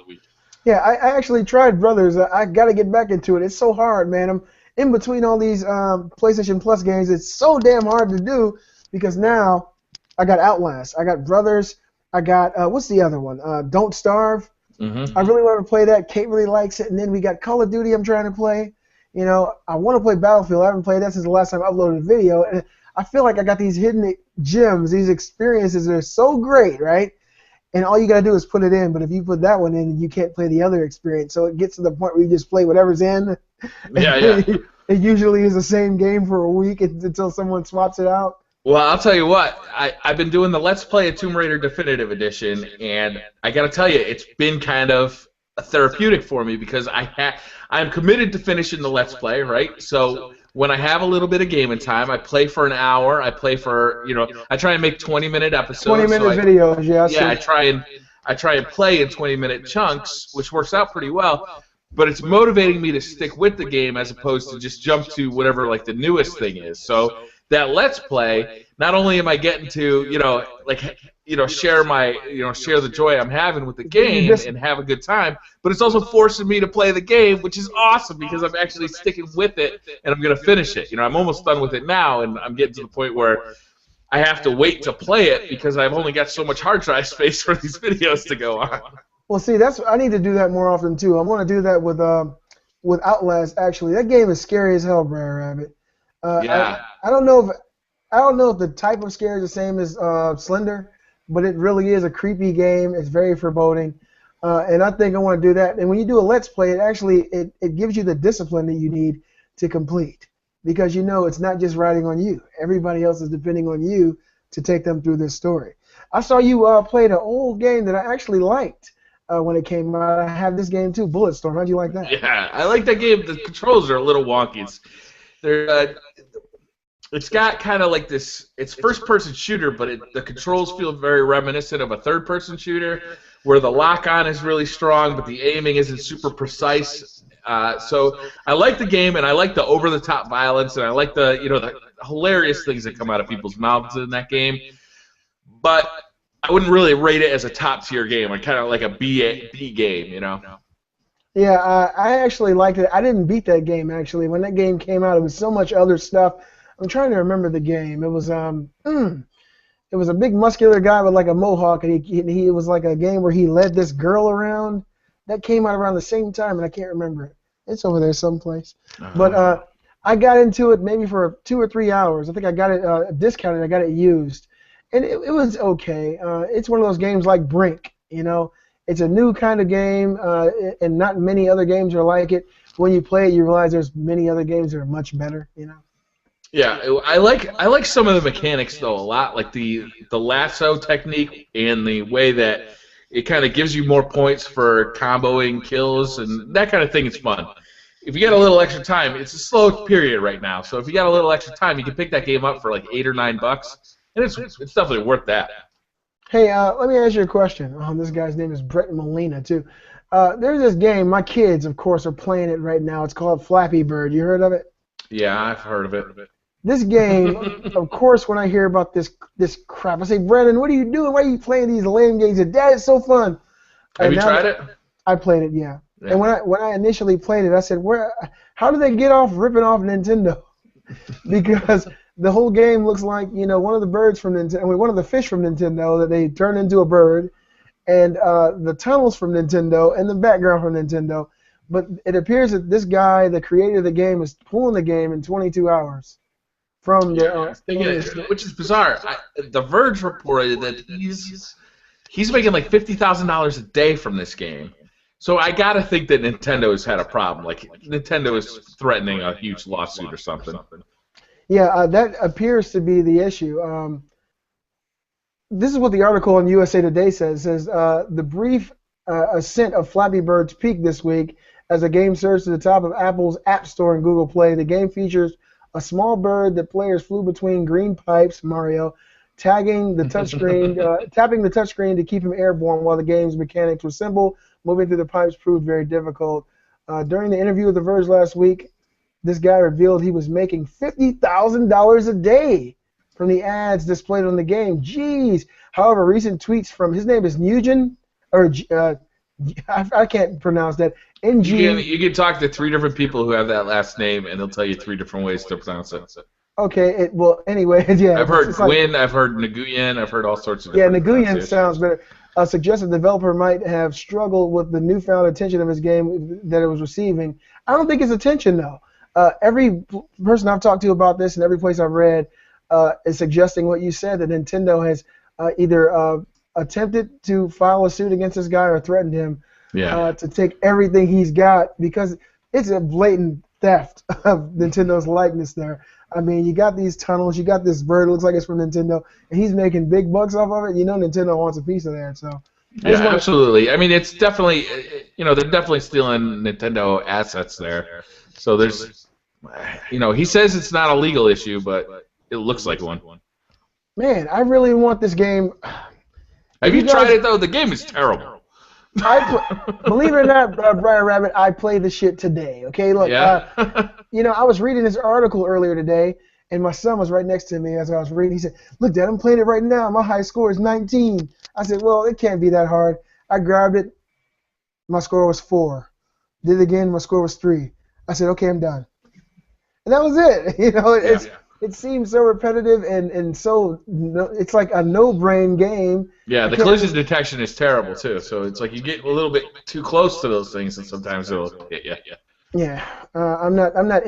Yeah, I actually tried Brothers. I got to get back into it. It's so hard, man. I'm in between all these PlayStation Plus games. It's so damn hard to do because now I got Outlast. I got Brothers. I got, what's the other one? Don't Starve. Mm-hmm. I really want to play that. Kate really likes it. And then we got Call of Duty I'm trying to play. You know, I want to play Battlefield. I haven't played that since the last time I uploaded a video. And I feel like I got these hidden gems, these experiences that are so great, right? And all you got to do is put it in. But if you put that one in, you can't play the other experience. So it gets to the point where you just play whatever's in. Yeah. It usually is the same game for a week until someone swaps it out. Well, I'll tell you what. I've been doing the Let's Play of Tomb Raider Definitive Edition, and I got to tell you, it's been kind of therapeutic for me because I'm committed to finishing the Let's Play, right? So when I have a little bit of gaming time, I play for an hour. I play for, I try and make 20-minute episodes. 20-minute videos, yeah. Yeah, I try and play in 20-minute chunks, which works out pretty well. But it's motivating me to stick with the game as opposed to just jump to whatever like the newest thing is. So that Let's Play, not only am I getting to, share share the joy I'm having with the game and have a good time. But it's also forcing me to play the game, which is awesome because I'm actually sticking with it and I'm gonna finish it. I'm almost done with it now, and I'm getting to the point where I have to wait to play it because I've only got so much hard drive space for these videos to go on. Well, see, I need to do that more often too. I want to do that with Outlast. Actually, that game is scary as hell, BriarRabbit. Yeah. I don't know if the type of scare is the same as Slender, but it really is a creepy game. It's very foreboding, and I think I want to do that. And when you do a Let's Play, it gives you the discipline that you need to complete, because it's not just riding on you. Everybody else is depending on you to take them through this story. I saw you played an old game that I actually liked when it came out. I have this game too, Bulletstorm. How'd you like that? Yeah, I like that game. The controls are a little wonky. It's got kind of like this. It's first-person shooter, but the controls feel very reminiscent of a third-person shooter, where the lock-on is really strong, but the aiming isn't super precise. So I like the game, and I like the over-the-top violence, and I like the hilarious things that come out of people's mouths in that game. But I wouldn't really rate it as a top-tier game. I kind of like a B game, Yeah, I actually liked it. I didn't beat that game actually. When that game came out, it was so much other stuff. I'm trying to remember the game. It was it was a big muscular guy with like a mohawk, and he was like a game where he led this girl around. That came out around the same time, and I can't remember it. It's over there someplace. But I got into it maybe for 2 or 3 hours. I think I got it discounted. I got it used, and it was okay. It's one of those games like Brink. It's a new kind of game, and not many other games are like it. When you play it, you realize there's many other games that are much better. Yeah, I like some of the mechanics though a lot, like the lasso technique and the way that it kind of gives you more points for comboing kills and that kind of thing. Is fun. If you get a little extra time, it's a slow period right now, so if you got a little extra time, you can pick that game up for like $8 or $9, and it's definitely worth that. Hey, let me ask you a question. This guy's name is Brett Molina too. There's this game. My kids, of course, are playing it right now. It's called Flappy Bird. You heard of it? Yeah, I've heard of it. This game, of course, when I hear about this crap, I say, Brandon, what are you doing? Why are you playing these lame games? Dad, it's so fun. Have you tried it? I played it, yeah. And when I initially played it, I said, how do they get off ripping off Nintendo? Because the whole game looks like one of the birds from Nintendo, one of the fish from Nintendo that they turn into a bird, and the tunnels from Nintendo, and the background from Nintendo. But it appears that this guy, the creator of the game, is pulling the game in 22 hours. Which is bizarre. The Verge reported that he's making like $50,000 a day from this game. So I gotta think that Nintendo has had a problem. Like Nintendo is threatening a huge lawsuit or something. Yeah, that appears to be the issue. This is what the article on USA Today says. It says the brief ascent of Flappy Bird's peak this week as the game surged to the top of Apple's App Store and Google Play. The game features a small bird that players flew between green pipes, Mario, tapping the touchscreen to keep him airborne while the game's mechanics were simple. Moving through the pipes proved very difficult. During the interview with The Verge last week, this guy revealed he was making $50,000 a day from the ads displayed on the game. Jeez. However, recent tweets from his name is Nugent, or I can't pronounce that. You can talk to 3 different people who have that last name, and they'll tell you 3 different ways to pronounce it. Okay. Well, anyway, yeah. I've heard Gwyn, I've heard Nguyen, I've heard all sorts of different Nguyen sounds better. Suggests the developer might have struggled with the newfound attention of his game that it was receiving. I don't think it's attention, though. Every person I've talked to about this and every place I've read is suggesting what you said, that Nintendo has either attempted to file a suit against this guy or threatened him to take everything he's got, because it's a blatant theft of Nintendo's likeness there. I mean, you got these tunnels, you got this bird, it looks like it's from Nintendo, and he's making big bucks off of it. Nintendo wants a piece of that. So. Yeah, absolutely. I mean, it's definitely, they're definitely stealing Nintendo assets there. So there's, he says it's not a legal issue, but it looks like one. Man, I really want this game. Have you tried it, though? The game is terrible. Believe it or not, BriarRabbit, I played the shit today. Okay, look, yeah. I was reading this article earlier today, And my son was right next to me as I was reading. He said, "Look, Dad, I'm playing it right now. My high score is 19." I said, "Well, it can't be that hard." I grabbed it. My score was 4. Did it again. My score was 3. I said, "Okay, I'm done." And that was it. It seems so repetitive and so it's like a no-brain game. Yeah, the collision detection is terrible too. So it's like you get a little bit too close to those things, and sometimes it'll hit you. Yeah, I'm not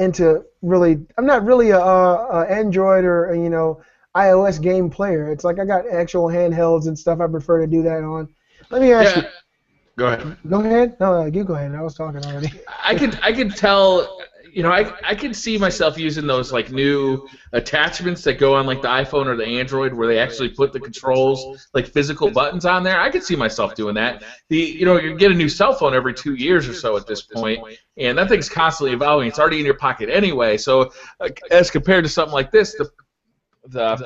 really a Android or iOS game player. It's like I got actual handhelds and stuff I prefer to do that on. Let me ask you. Go ahead. Go ahead. No, you go ahead. I was talking already. I can tell. I can see myself using those like new attachments that go on like the iPhone or the Android, where they actually put the controls like physical buttons on there. I could see myself doing that. You get a new cell phone every 2 years or so at this point, and that thing's constantly evolving. It's already in your pocket anyway. So as compared to something like this, the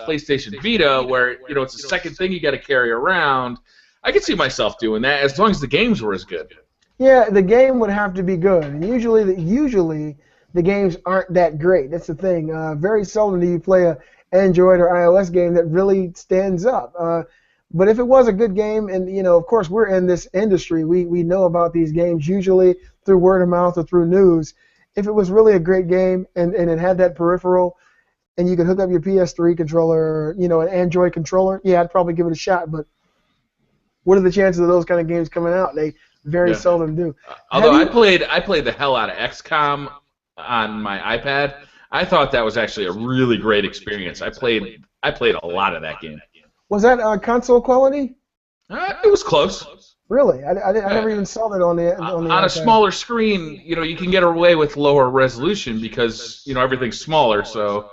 PlayStation Vita, where it's the second thing you got to carry around, I could see myself doing that as long as the games were as good. Yeah, the game would have to be good, and usually the games aren't that great. That's the thing. Very seldom do you play a Android or iOS game that really stands up. But if it was a good game, and of course we're in this industry, we know about these games usually through word of mouth or through news. If it was really a great game and it had that peripheral, and you could hook up your PS3 controller, an Android controller, yeah, I'd probably give it a shot. But what are the chances of those kind of games coming out? They very seldom do. Although I played the hell out of XCOM on my iPad. I thought that was actually a really great experience. I played a lot of that game. Was that console quality? It was close. Really? I never even saw that on the on a smaller screen. You can get away with lower resolution because everything's smaller. So,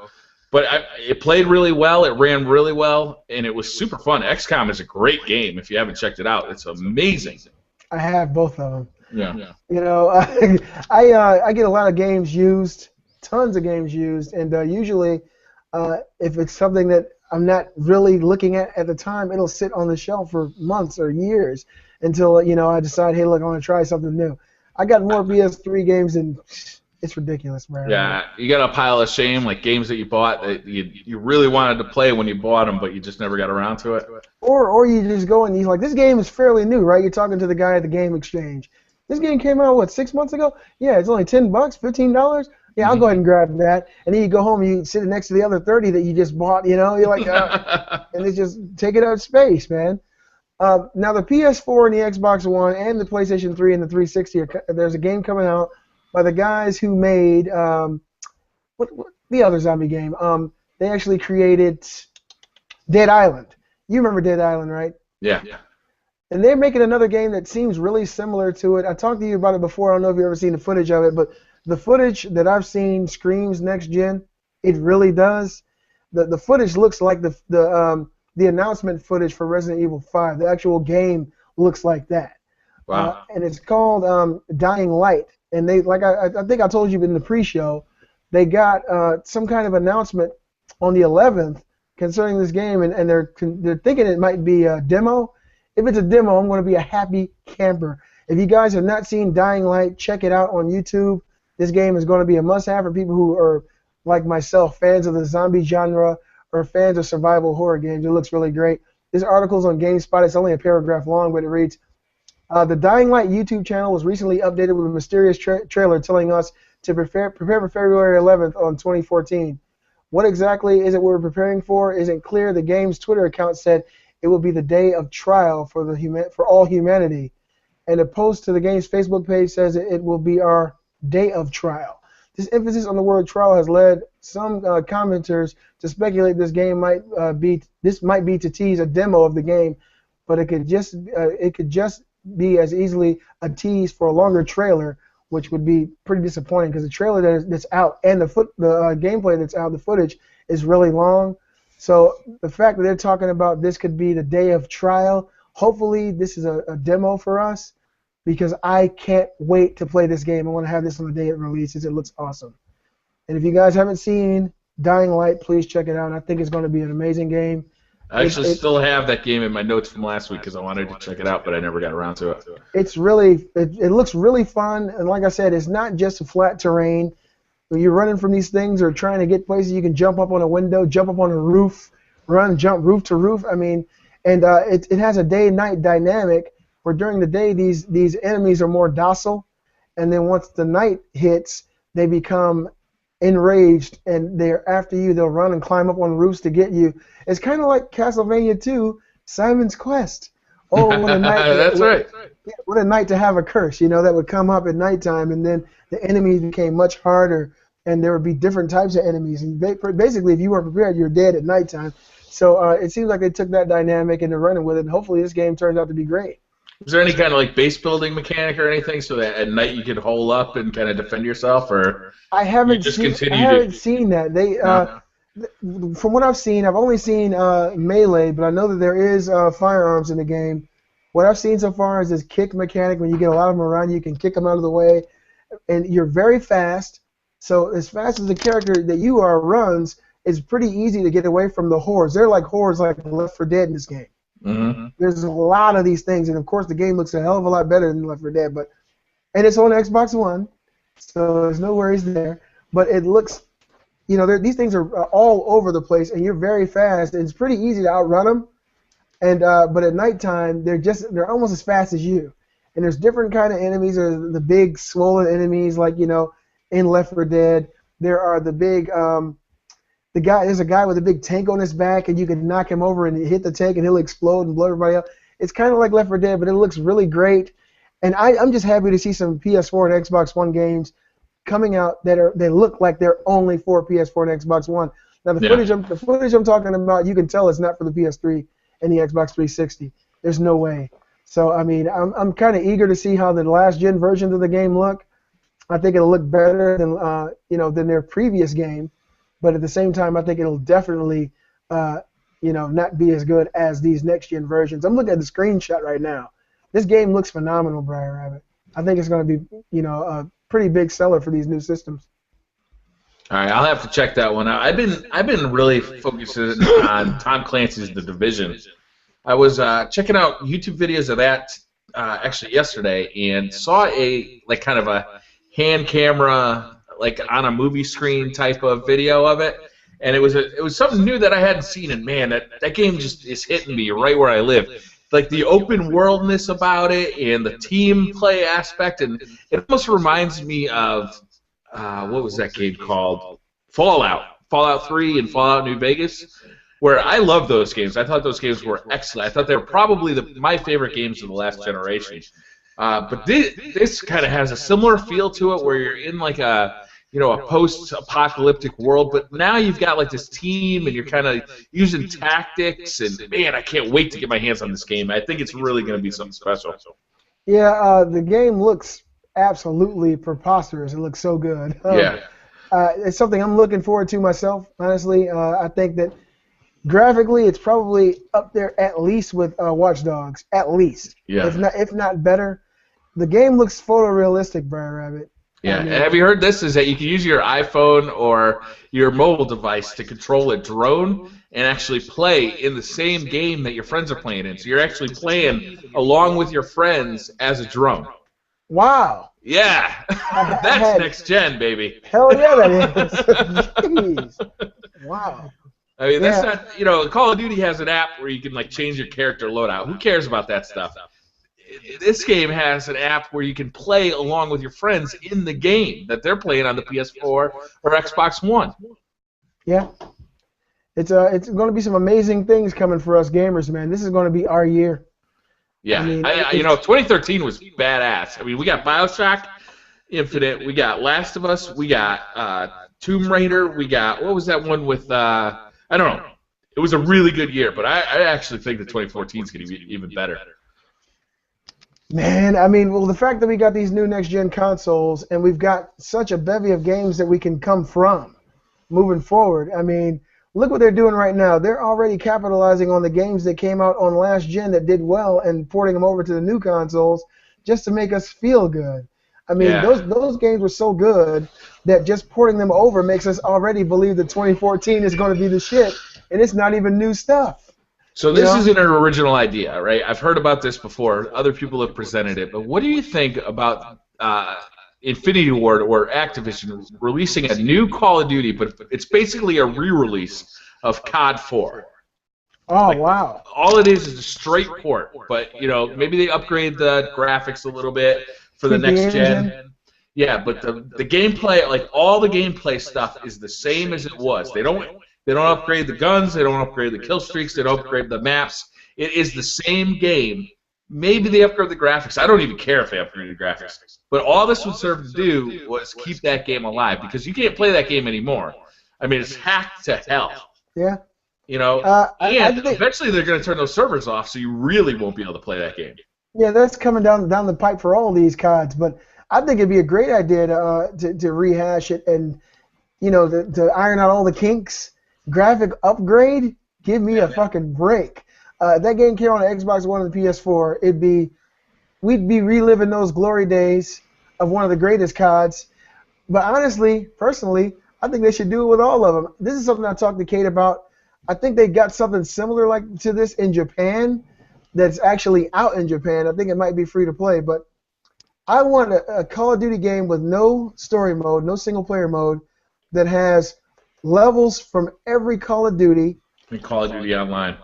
but it played really well. It ran really well, and it was super fun. XCOM is a great game. If you haven't checked it out, it's amazing. I have both of them. Yeah. I get a lot of games used, tons of games used, and usually if it's something that I'm not really looking at the time, it'll sit on the shelf for months or years until I decide, hey, look, I want to try something new. I got more PS3 games than it's ridiculous, man. Yeah, you got a pile of shame, like games that you bought that you really wanted to play when you bought them, but you just never got around to it. Or you just go and you're like, this game is fairly new, right? You're talking to the guy at the game exchange. This game came out, 6 months ago? Yeah, it's only $10, $15? Yeah, I'll go ahead and grab that. And then you go home and you sit next to the other 30 that you just bought, You're like, and it's just taking up space, man. Now, the PS4 and the Xbox One and the PlayStation 3 and the 360, there's a game coming out by the guys who made, what the other zombie game? They actually created Dead Island. You remember Dead Island, right? Yeah. And they're making another game that seems really similar to it. I talked to you about it before. I don't know if you've ever seen the footage of it, but the footage that I've seen screams next gen. It really does. The footage looks like the announcement footage for Resident Evil 5. The actual game looks like that. Wow. And it's called Dying Light. And they, like I think I told you in the pre-show, they got some kind of announcement on the 11th concerning this game, and they're thinking it might be a demo. If it's a demo, I'm going to be a happy camper. If you guys have not seen Dying Light, check it out on YouTube. This game is going to be a must-have for people who are, like myself, fans of the zombie genre or fans of survival horror games. It looks really great. This article's on GameSpot. It's only a paragraph long, but it reads, the Dying Light YouTube channel was recently updated with a mysterious trailer telling us to prepare for February 11th on 2014. What exactly is it we're preparing for isn't clear. The game's Twitter account said it will be the day of trial for all humanity. And a post to the game's Facebook page says it will be our day of trial. This emphasis on the word trial has led some commenters to speculate this game might be to tease a demo of the game, but it could just be as easily a tease for a longer trailer, which would be pretty disappointing because the trailer that's out and the gameplay that's out, the footage is really long. So the fact that they're talking about this could be the day of trial, hopefully this is a demo for us, because I can't wait to play this game. I want to have this on the day it releases. It looks awesome. And if you guys haven't seen Dying Light, please check it out. I think it's going to be an amazing game. I actually still have that game in my notes from last week because I wanted to check it out, but I never got around to it. It's really, it looks really fun, and like I said, it's not just a flat terrain. when you're running from these things or trying to get places, you can jump up on a window, jump up on a roof, run, jump roof to roof. I mean, and it has a day-night dynamic where during the day these enemies are more docile, and then once the night hits, they become enraged, and they're after you. They'll run and climb up on roofs to get you. It's kind of like Castlevania 2, Simon's Quest. Oh, what a night! That's right. What a night to have a curse, that would come up at nighttime, and then the enemies became much harder, and there would be different types of enemies. And basically, if you weren't prepared, you're dead at nighttime. So it seems like they took that dynamic and they're running with it, and hopefully this game turns out to be great. Is there any kind of like base building mechanic or anything so that at night you can hole up and kind of defend yourself, or I haven't seen that. They from what I've seen, I've only seen melee, but I know that there is firearms in the game. What I've seen so far is this kick mechanic. When you get a lot of them around, you can kick them out of the way, and you're very fast. So as fast as the character that you are runs, it's pretty easy to get away from the hordes. They're like hordes, like Left 4 Dead in this game. Mm-hmm. There's a lot of these things, and of course the game looks a hell of a lot better than Left 4 Dead, and it's on Xbox One, so there's no worries there. But it looks, these things are all over the place, and you're very fast, and it's pretty easy to outrun them. And but at nighttime, they're almost as fast as you. And there's different kind of enemies. There's the big swollen enemies, like in Left 4 Dead. There are the big there's a guy with a big tank on his back, and you can knock him over and hit the tank, and he'll explode and blow everybody up. It's kind of like Left 4 Dead, but it looks really great. And I'm just happy to see some PS4 and Xbox One games coming out they look like they're only for PS4 and Xbox One. Now the footage I'm talking about, you can tell it's not for the PS3 and the Xbox 360. There's no way. So I mean, I'm kind of eager to see how the last gen versions of the game look. I think it'll look better than their previous game. But at the same time, I think it'll definitely, not be as good as these next-gen versions. I'm looking at the screenshot right now. This game looks phenomenal, BriarRabbit. I think it's going to be, a pretty big seller for these new systems. All right, I'll have to check that one out. I've been really focusing on Tom Clancy's The Division. I was checking out YouTube videos of that actually yesterday, and saw kind of a hand camera, like on a movie screen type of video of it, and it was something new that I hadn't seen, and man, that game just is hitting me right where I live. Like the open worldness about it and the team play aspect, and it almost reminds me of what was that game called? Fallout 3 and Fallout New Vegas, where I love those games. I thought those games were excellent. I thought they were probably my favorite games of the last generation. But this kind of has a similar feel to it, where you're in like a post-apocalyptic world, but now you've got like this team, and you're kind of using tactics, and man, I can't wait to get my hands on this game. I think it's really going to be something special. Yeah, the game looks absolutely preposterous. It looks so good. It's something I'm looking forward to myself, honestly. I think that graphically, it's probably up there at least with Watch Dogs, at least. Yeah. If not better. The game looks photorealistic, BriarRabbit. Yeah, and have you heard this? Is that you can use your iPhone or your mobile device to control a drone and actually play in the same game that your friends are playing in. So you're actually playing along with your friends as a drone. Wow. Yeah, that's next gen, baby. Hell yeah, that is. Jeez. Wow. I mean, that's not, Call of Duty has an app where you can like change your character loadout. Who cares about that stuff? This game has an app where you can play along with your friends in the game that they're playing on the PS4 or Xbox One. Yeah. It's going to be some amazing things coming for us gamers, man. This is going to be our year. Yeah. 2013 was badass. I mean, we got BioShock Infinite, we got Last of Us, we got Tomb Raider, we got, what was that one with, I don't know. It was a really good year, but I actually think that 2014 is going to be even better. Man, I mean, well, the fact that we got these new next-gen consoles and we've got such a bevy of games that we can come from moving forward. I mean, look what they're doing right now. They're already capitalizing on the games that came out on last gen that did well and porting them over to the new consoles just to make us feel good. I mean, those games were so good that just porting them over makes us already believe that 2014 is going to be the shit, and it's not even new stuff. So this isn't an original idea, right? I've heard about this before. Other people have presented it. But what do you think about Infinity Ward or Activision releasing a new Call of Duty, but it's basically a re-release of COD 4. Oh, like, wow. All it is a straight port, but, you know, maybe they upgrade the graphics a little bit for the next gen. Yeah, but the gameplay, like all the gameplay stuff is the same as it was. They don't upgrade the guns, they don't upgrade the kill streaks, they don't upgrade the maps. It is the same game. Maybe they upgrade the graphics. I don't even care if they upgrade the graphics. But all this would serve to do was keep that game alive, because you can't play that game anymore. I mean, it's hacked to hell. Yeah. You know, and eventually they're going to turn those servers off, so you really won't be able to play that game. Yeah, that's coming down the pipe for all these CODs, but I think it'd be a great idea to rehash it and, you know, to iron out all the kinks. Graphic upgrade, give me a fucking break. That game came on the Xbox One and the PS4. We'd be reliving those glory days of one of the greatest CODs. But honestly, personally, I think they should do it with all of them. This is something I talked to Kate about. I think they got something similar like to this in Japan that's actually out in Japan. I think it might be free to play, but I want a Call of Duty game with no story mode, no single-player mode, that has levels from every Call of Duty. And Call of Duty Online.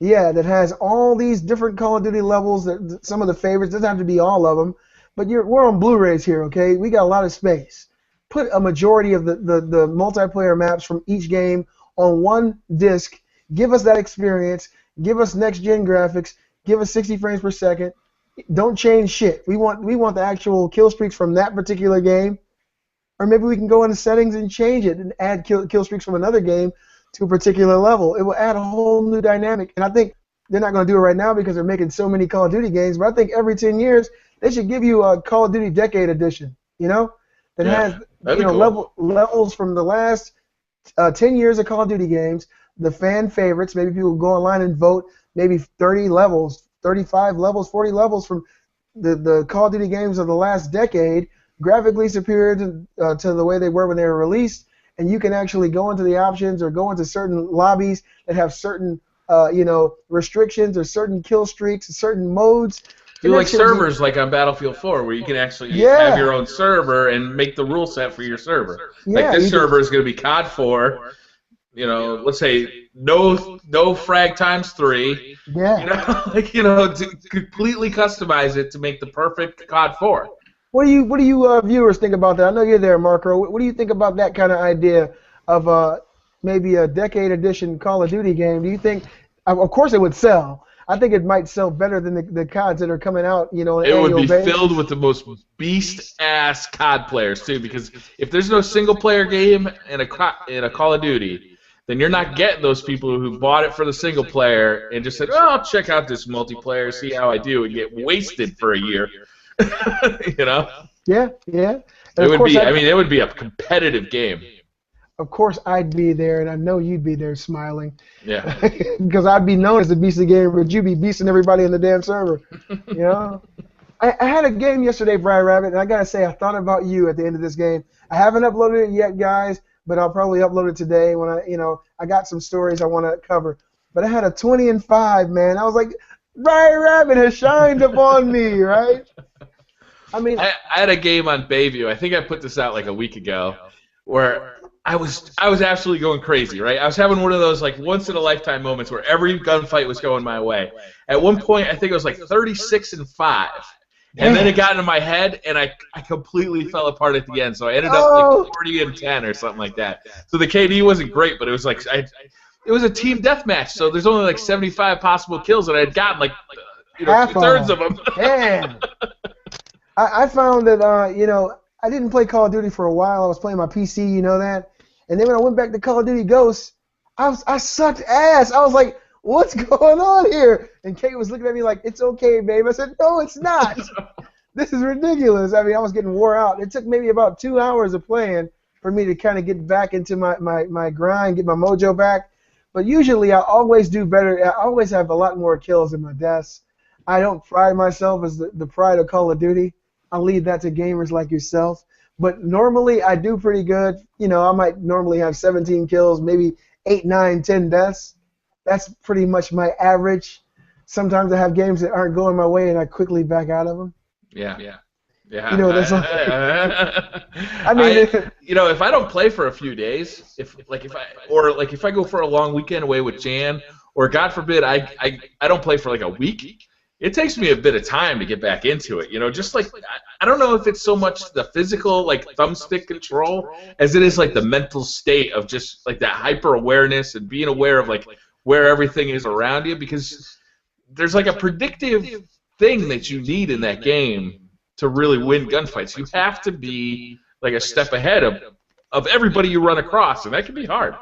Yeah, that has all these different Call of Duty levels, that some of the favorites. Doesn't have to be all of them, but we're on Blu-rays here, okay? We got a lot of space. Put a majority of the multiplayer maps from each game on one disc. Give us that experience. Give us next-gen graphics. Give us 60 frames per second. Don't change shit. We want the actual kill streaks from that particular game, or maybe we can go into settings and change it and add kill streaks from another game to a particular level. It will add a whole new dynamic, and I think they're not going to do it right now because they're making so many Call of Duty games. But I think every 10 years they should give you a Call of Duty Decade Edition. You know, that has cool. levels from the last 10 years of Call of Duty games, the fan favorites. Maybe people go online and vote. Maybe 30 levels. 35 levels, 40 levels from the Call of Duty games of the last decade, graphically superior to the way they were when they were released, and you can actually go into the options or go into certain lobbies that have certain restrictions or certain kill streaks, certain modes. Do like servers like on Battlefield 4 where you can actually have your own server and make the rule set for your server. Like this server is going to be COD 4. You know, let's say no frag times 3. Yeah. To completely customize it to make the perfect COD 4. What do you viewers think about that? I know you're there, Marco. What do you think about that kind of idea of maybe a Decade Edition Call of Duty game? Do you think, of course, it would sell? I think it might sell better than the CODs that are coming out. You know, it would be filled with the most beast-ass COD players too. Because if there's no single-player game in a Call of Duty, then you're not getting those people who bought it for the single player and just said, "Oh, I'll check out this multiplayer, see how I do," and get wasted for a year. You know? Yeah, yeah. It would be. I mean, it would be a competitive game. Of course, I'd be there, and I know you'd be there smiling. Yeah. Because I'd be known as the beastly gamer, but you'd be beasting everybody in the damn server. You know? I had a game yesterday, BriarRabbit, and I gotta say, I thought about you at the end of this game. I haven't uploaded it yet, guys. But I'll probably upload it today when I got some stories I want to cover. But I had a 20-5, man. I was like, BriarRabbit has shined upon me, right? I mean, I had a game on Bayview. I think I put this out like a week ago, where I was absolutely going crazy, right? I was having one of those like once in a lifetime moments where every gunfight was going my way. At one point, I think it was like 36-5. And then it got into my head, and I completely fell apart at the end. So I ended up like 40-10 or something like that. So the KD wasn't great, but it was like it was a team deathmatch. So there's only like 75 possible kills, and I had gotten like 2/3 of them. Damn. I found that I didn't play Call of Duty for a while. I was playing my PC, you know that. And then when I went back to Call of Duty Ghosts, I sucked ass. I was like, what's going on here? And Kate was looking at me like, it's okay, babe. I said, no, it's not. This is ridiculous. I mean, I was getting wore out. It took maybe about 2 hours of playing for me to kind of get back into my grind, get my mojo back. But usually I always do better. I always have a lot more kills than my deaths. I don't pride myself as the pride of Call of Duty. I'll leave that to gamers like yourself. But normally I do pretty good. You know, I might normally have 17 kills, maybe 8, 9, 10 deaths. That's pretty much my average. Sometimes I have games that aren't going my way, and I quickly back out of them. Yeah. Yeah. You know, that's all. I mean, if I don't play for a few days, if I go for a long weekend away with Jan, or God forbid I don't play for like a week, it takes me a bit of time to get back into it. Just like I don't know if it's so much the physical like thumbstick control as it is like the mental state of just like that hyper awareness and being aware of like where everything is around you, because there's like a predictive thing that you need in that game to really win gunfights. You have to be like a step ahead of everybody you run across, and that can be hard.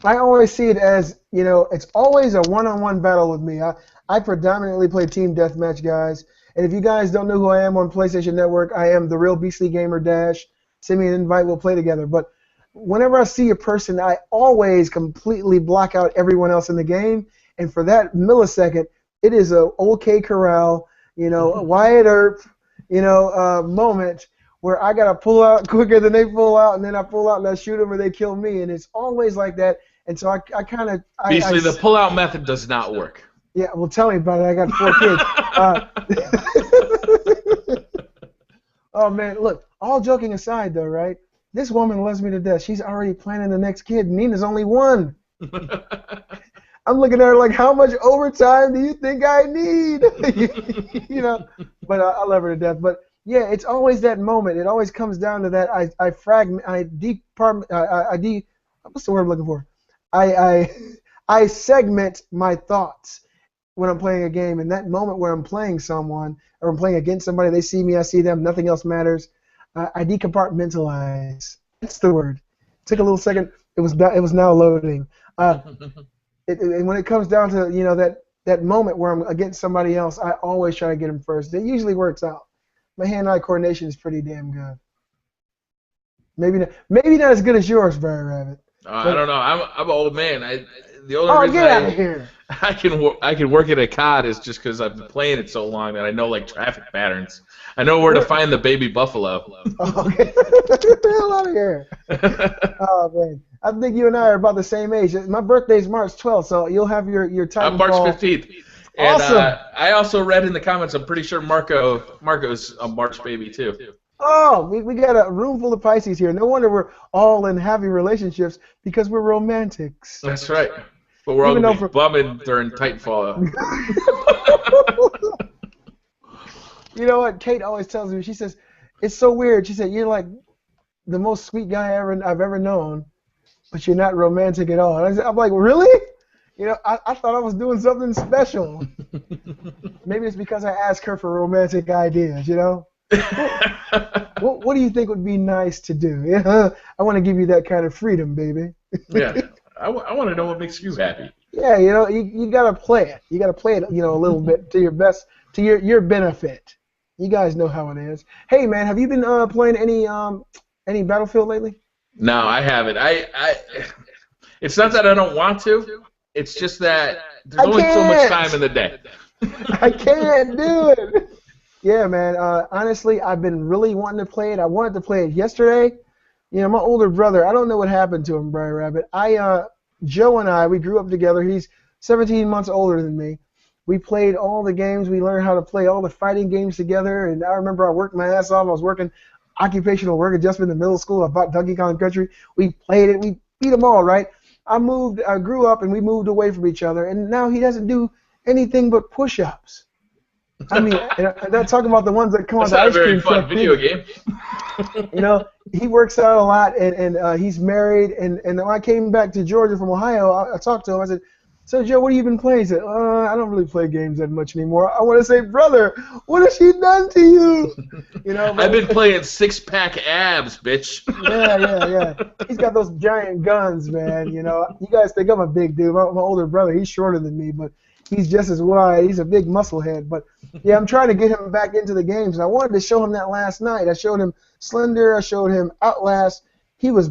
I always see it as, it's always a one-on-one battle with me. I predominantly play team deathmatch, guys. And if you guys don't know who I am on PlayStation Network, I am the real Beastly Gamer Dash. Send me an invite, we'll play together. But whenever I see a person, I always completely block out everyone else in the game. And for that millisecond, it is a OK Corral, a Wyatt Earp, moment where I gotta pull out quicker than they pull out, and then I pull out and I shoot them or they kill me, and it's always like that. And so I kind of basically the pull-out method does not work. Yeah, well, tell me about it. I got 4 kids. Oh man, look. All joking aside, though, right? This woman loves me to death. She's already planning the next kid. Nina's only 1. I'm looking at her like, how much overtime do you think I need? But I love her to death. But yeah, it's always that moment. It always comes down to that. What's the word I'm looking for? I segment my thoughts when I'm playing a game. And that moment where I'm playing someone or I'm playing against somebody, they see me, I see them, nothing else matters. I decompartmentalize. That's the word. It took a little second. It was now loading. And when it comes down to that moment where I'm against somebody else, I always try to get them first. It usually works out. My hand-eye coordination is pretty damn good. Maybe not as good as yours, BriarRabbit. I don't know. I'm an old man. The only reason get out of here. I can work at a COD is just because I've been playing it so long that I know like traffic patterns. I know where to find the baby buffalo. Okay. Get the hell out of here. Oh man, I think you and I are about the same age. My birthday's March 12th, so you'll have your Titanfall. I'm March 15th. And, awesome. I also read in the comments. I'm pretty sure Marco's a March baby too. Oh, we got a room full of Pisces here. No wonder we're all in happy relationships because we're romantics. That's right. But we're all going to be bumming during Titanfall. You know what? Kate always tells me. She says, it's so weird. She said, you're like the most sweet guy I've ever known, but you're not romantic at all. And I'm like, really? I thought I was doing something special. Maybe it's because I asked her for romantic ideas, What do you think would be nice to do? I want to give you that kind of freedom, baby. Yeah, I want to know what makes you happy. Yeah, you gotta play it. You gotta play it, a little bit to your best, to your benefit. You guys know how it is. Hey, man, have you been playing any Battlefield lately? No, I haven't. It's not that I don't want to. It's just that there's only so much time in the day. I can't do it. Yeah, man. Honestly, I've been really wanting to play it. I wanted to play it yesterday. My older brother, I don't know what happened to him, BriarRabbit. Joe and I, we grew up together. He's 17 months older than me. We played all the games. We learned how to play all the fighting games together. And I remember I worked my ass off. I was working occupational work adjustment in middle school. I bought Donkey Kong Country. We played it. We beat them all, right? I grew up, and we moved away from each other. And now he doesn't do anything but push-ups. I mean, I'm not talking about the ones that come on the ice cream truck. That's not a very fun video game. He works out a lot, and he's married. And when I came back to Georgia from Ohio, I talked to him. I said, "So Joe, what have you been playing?" He said, "I don't really play games that much anymore." I want to say, "Brother, what has she done to you?" I've been playing six-pack abs, bitch. Yeah. He's got those giant guns, man. You guys think I'm a big dude. My older brother, he's shorter than me, but he's just as wide. He's a big muscle head. But yeah, I'm trying to get him back into the games. And I wanted to show him that last night. I showed him Slender. I showed him Outlast. His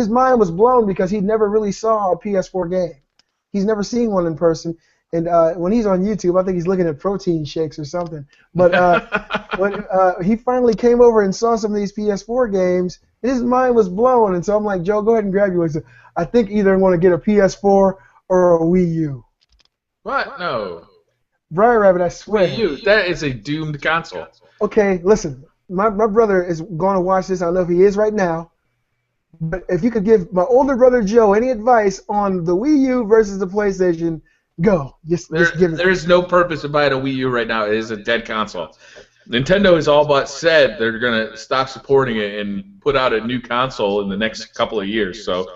mind was blown because he never really saw a PS4 game. He's never seen one in person. And when he's on YouTube, I think he's looking at protein shakes or something. But when he finally came over and saw some of these PS4 games, his mind was blown. And so I'm like, Joe, go ahead and grab yours. I think either I want to get a PS4 or a Wii U. What? No. BriarRabbit, I swear. Wii U, that is a doomed console. Okay, listen. my brother is going to watch this. I don't know if he is right now. But if you could give my older brother Joe any advice on the Wii U versus the PlayStation, go. Just give it. There's no purpose in buying a Wii U right now. It is a dead console. Nintendo has all but said they're going to stop supporting it and put out a new console in the next couple of years. So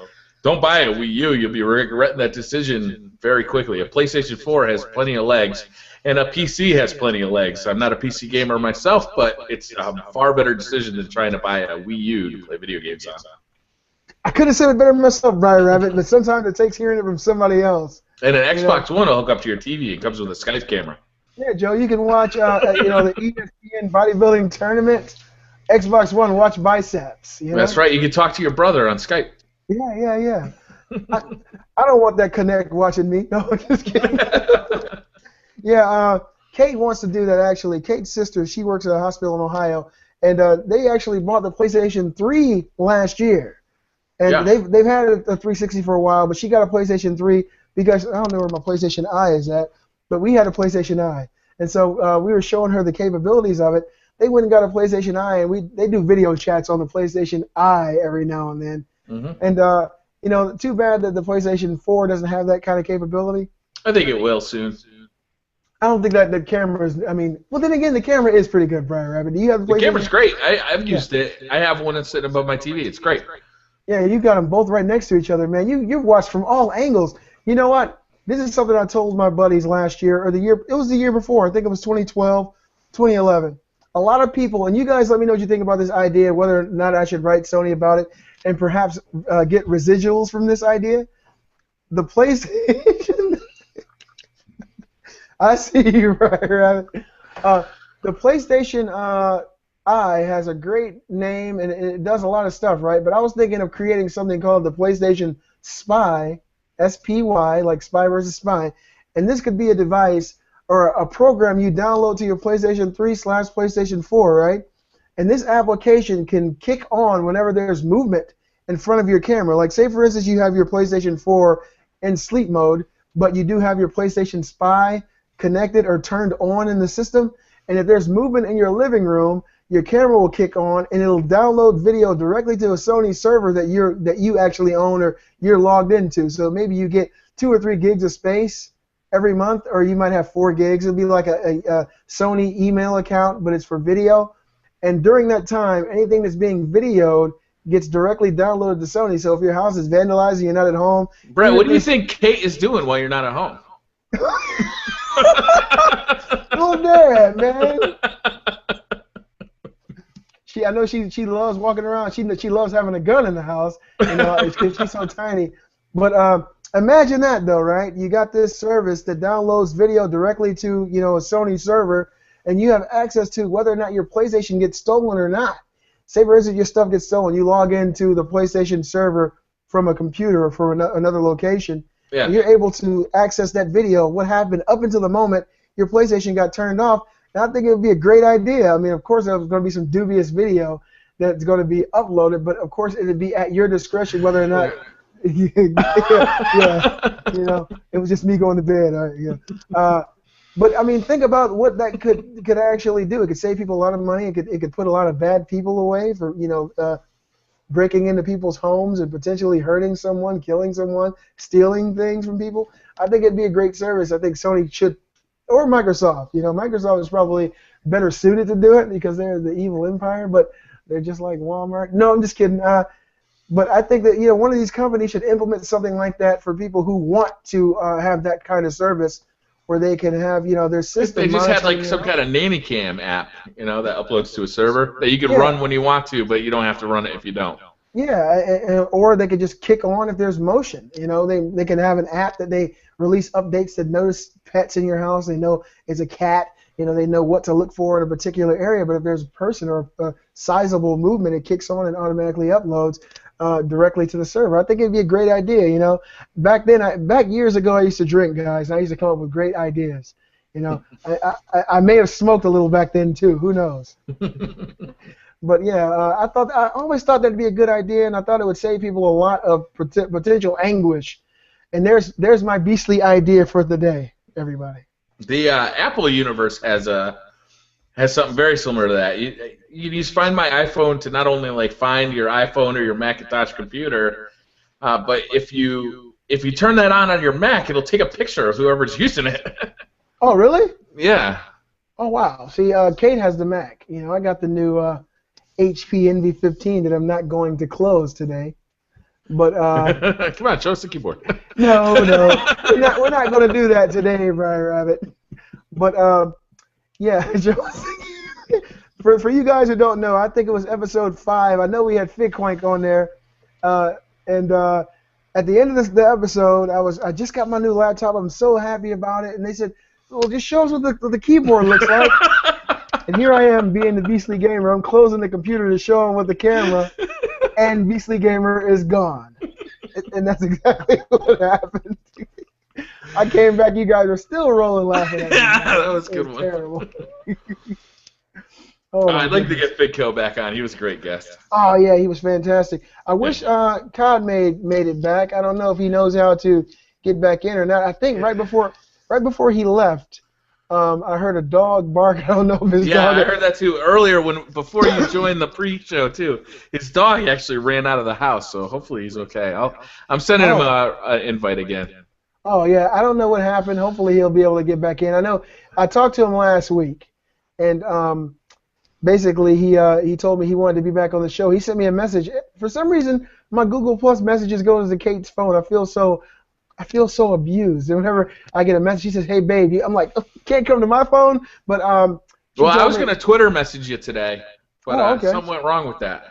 don't buy a Wii U. You'll be regretting that decision very quickly. A PlayStation 4 has plenty of legs, and a PC has plenty of legs. I'm not a PC gamer myself, but it's a far better decision than trying to buy a Wii U to play video games on. I could have said it better myself, BriarRabbit, but sometimes it takes hearing it from somebody else. And an Xbox One will hook up to your TV. It comes with a Skype camera. Yeah, Joe, you can watch the ESPN bodybuilding tournament. Xbox One, watch biceps. You know? That's right. You can talk to your brother on Skype. Yeah. I don't want that Connect watching me. No, I'm just kidding. Yeah, Kate wants to do that, actually. Kate's sister, she works at a hospital in Ohio, and they actually bought the PlayStation 3 last year. And they've had a 360 for a while, but she got a PlayStation 3 because I don't know where my PlayStation Eye is at, but we had a PlayStation Eye. And so we were showing her the capabilities of it. They went and got a PlayStation Eye, and they do video chats on the PlayStation Eye every now and then. Mm-hmm. And, too bad that the PlayStation 4 doesn't have that kind of capability. I think it will soon. I don't think that the camera is, well, then again, the camera is pretty good, BriarRabbit. Do you have the PlayStation? The camera's great. I've used it. I have one that's sitting above my TV. It's great. Yeah, you got them both right next to each other, man. You've watched from all angles. You know what? This is something I told my buddies last year, or it was the year before. I think it was 2012, 2011. A lot of people, and you guys let me know what you think about this idea, whether or not I should write Sony about it, and perhaps get residuals from this idea. The PlayStation... I see you, right? The PlayStation Eye has a great name, and it does a lot of stuff, right? But I was thinking of creating something called the PlayStation Spy, S-P-Y, like Spy versus Spy. And this could be a device or a program you download to your PlayStation 3/PlayStation 4, right? And this application can kick on whenever there's movement in front of your camera. Like, say, for instance, you have your PlayStation 4 in sleep mode, but you do have your PlayStation Spy connected or turned on in the system. And if there's movement in your living room, your camera will kick on, and it'll download video directly to a Sony server that you actually own or you're logged into. So maybe you get 2 or 3 gigs of space every month, or you might have 4 gigs. It'll be like a Sony email account, but it's for video. And during that time, anything that's being videoed gets directly downloaded to Sony. So if your house is vandalized and you're not at home... Brett, what do you think Kate is doing while you're not at home? Go there, man. I know she loves walking around. She loves having a gun in the house. She's so tiny. But imagine that, though, right? You got this service that downloads video directly to a Sony server, and you have access to whether or not your PlayStation gets stolen or not. Say, for instance, your stuff gets stolen. You log into the PlayStation server from a computer or from another location. Yeah. And you're able to access that video, what happened up until the moment your PlayStation got turned off. And I think it would be a great idea. Of course, there's going to be some dubious video that's going to be uploaded, but of course, it would be at your discretion whether or not. Yeah, it was just me going to bed. All right, yeah. But think about what that could actually do. It could save people a lot of money. It could put a lot of bad people away for breaking into people's homes and potentially hurting someone, killing someone, stealing things from people. I think it'd be a great service. I think Sony should. Or Microsoft. Microsoft is probably better suited to do it because they're the evil empire, but they're just like Walmart. No, I'm just kidding. But I think that one of these companies should implement something like that for people who want to have that kind of service, where they can have their system. They just had like some kind of nanny cam app, that uploads to a server that you can run when you want to, but you don't have to run it if you don't. Yeah, or they could just kick on if there's motion. They can have an app that they release updates that notice pets in your house. They know it's a cat. They know what to look for in a particular area. But if there's a person or a sizable movement, it kicks on and automatically uploads directly to the server. I think it'd be a great idea. Back years ago, I used to drink, guys. And I used to come up with great ideas. I may have smoked a little back then too. Who knows? But yeah, I always thought that'd be a good idea, and I thought it would save people a lot of potential anguish. And there's my beastly idea for the day, everybody. The Apple universe has has something very similar to that. You use Find My iPhone to not only like find your iPhone or your Macintosh computer, but if you turn that on your Mac, it'll take a picture of whoever's using it. Oh, really? Yeah. Oh, wow. See, Kate has the Mac. You know, I got the new HP NV15 that I'm not going to close today. But come on, show us the keyboard. No, we're not going to do that today, BriarRabbit. But yeah, for you guys who don't know, I think it was episode 5. I know we had Fitquank on there, and at the end of the episode, I just got my new laptop. I'm so happy about it, and they said, "Well, just show us what the keyboard looks like." And here I am, being the Beastly Gamer. I'm closing the computer to show them what the camera, and Beastly Gamer is gone. And that's exactly what happened. I came back, you guys are still rolling laughing at me. Yeah, that was a good one. Terrible. I'd like to get Fitco back on. He was a great guest. Oh yeah, he was fantastic. I wish COD made it back. I don't know if he knows how to get back in or not. I think right before he left, I heard a dog bark. I don't know if his dog. Yeah, I heard that too earlier before you joined the pre-show too. His dog actually ran out of the house, so hopefully he's okay. I'm sending him an invite again. Oh yeah, I don't know what happened. Hopefully he'll be able to get back in. I know I talked to him last week, and basically he told me he wanted to be back on the show. He sent me a message. For some reason, my Google Plus messages go to Kate's phone. I feel so abused. And whenever I get a message, she says, "Hey, baby," I'm like, "Can't come to my phone." But well, I was gonna Twitter message you today, but okay. Something went wrong with that.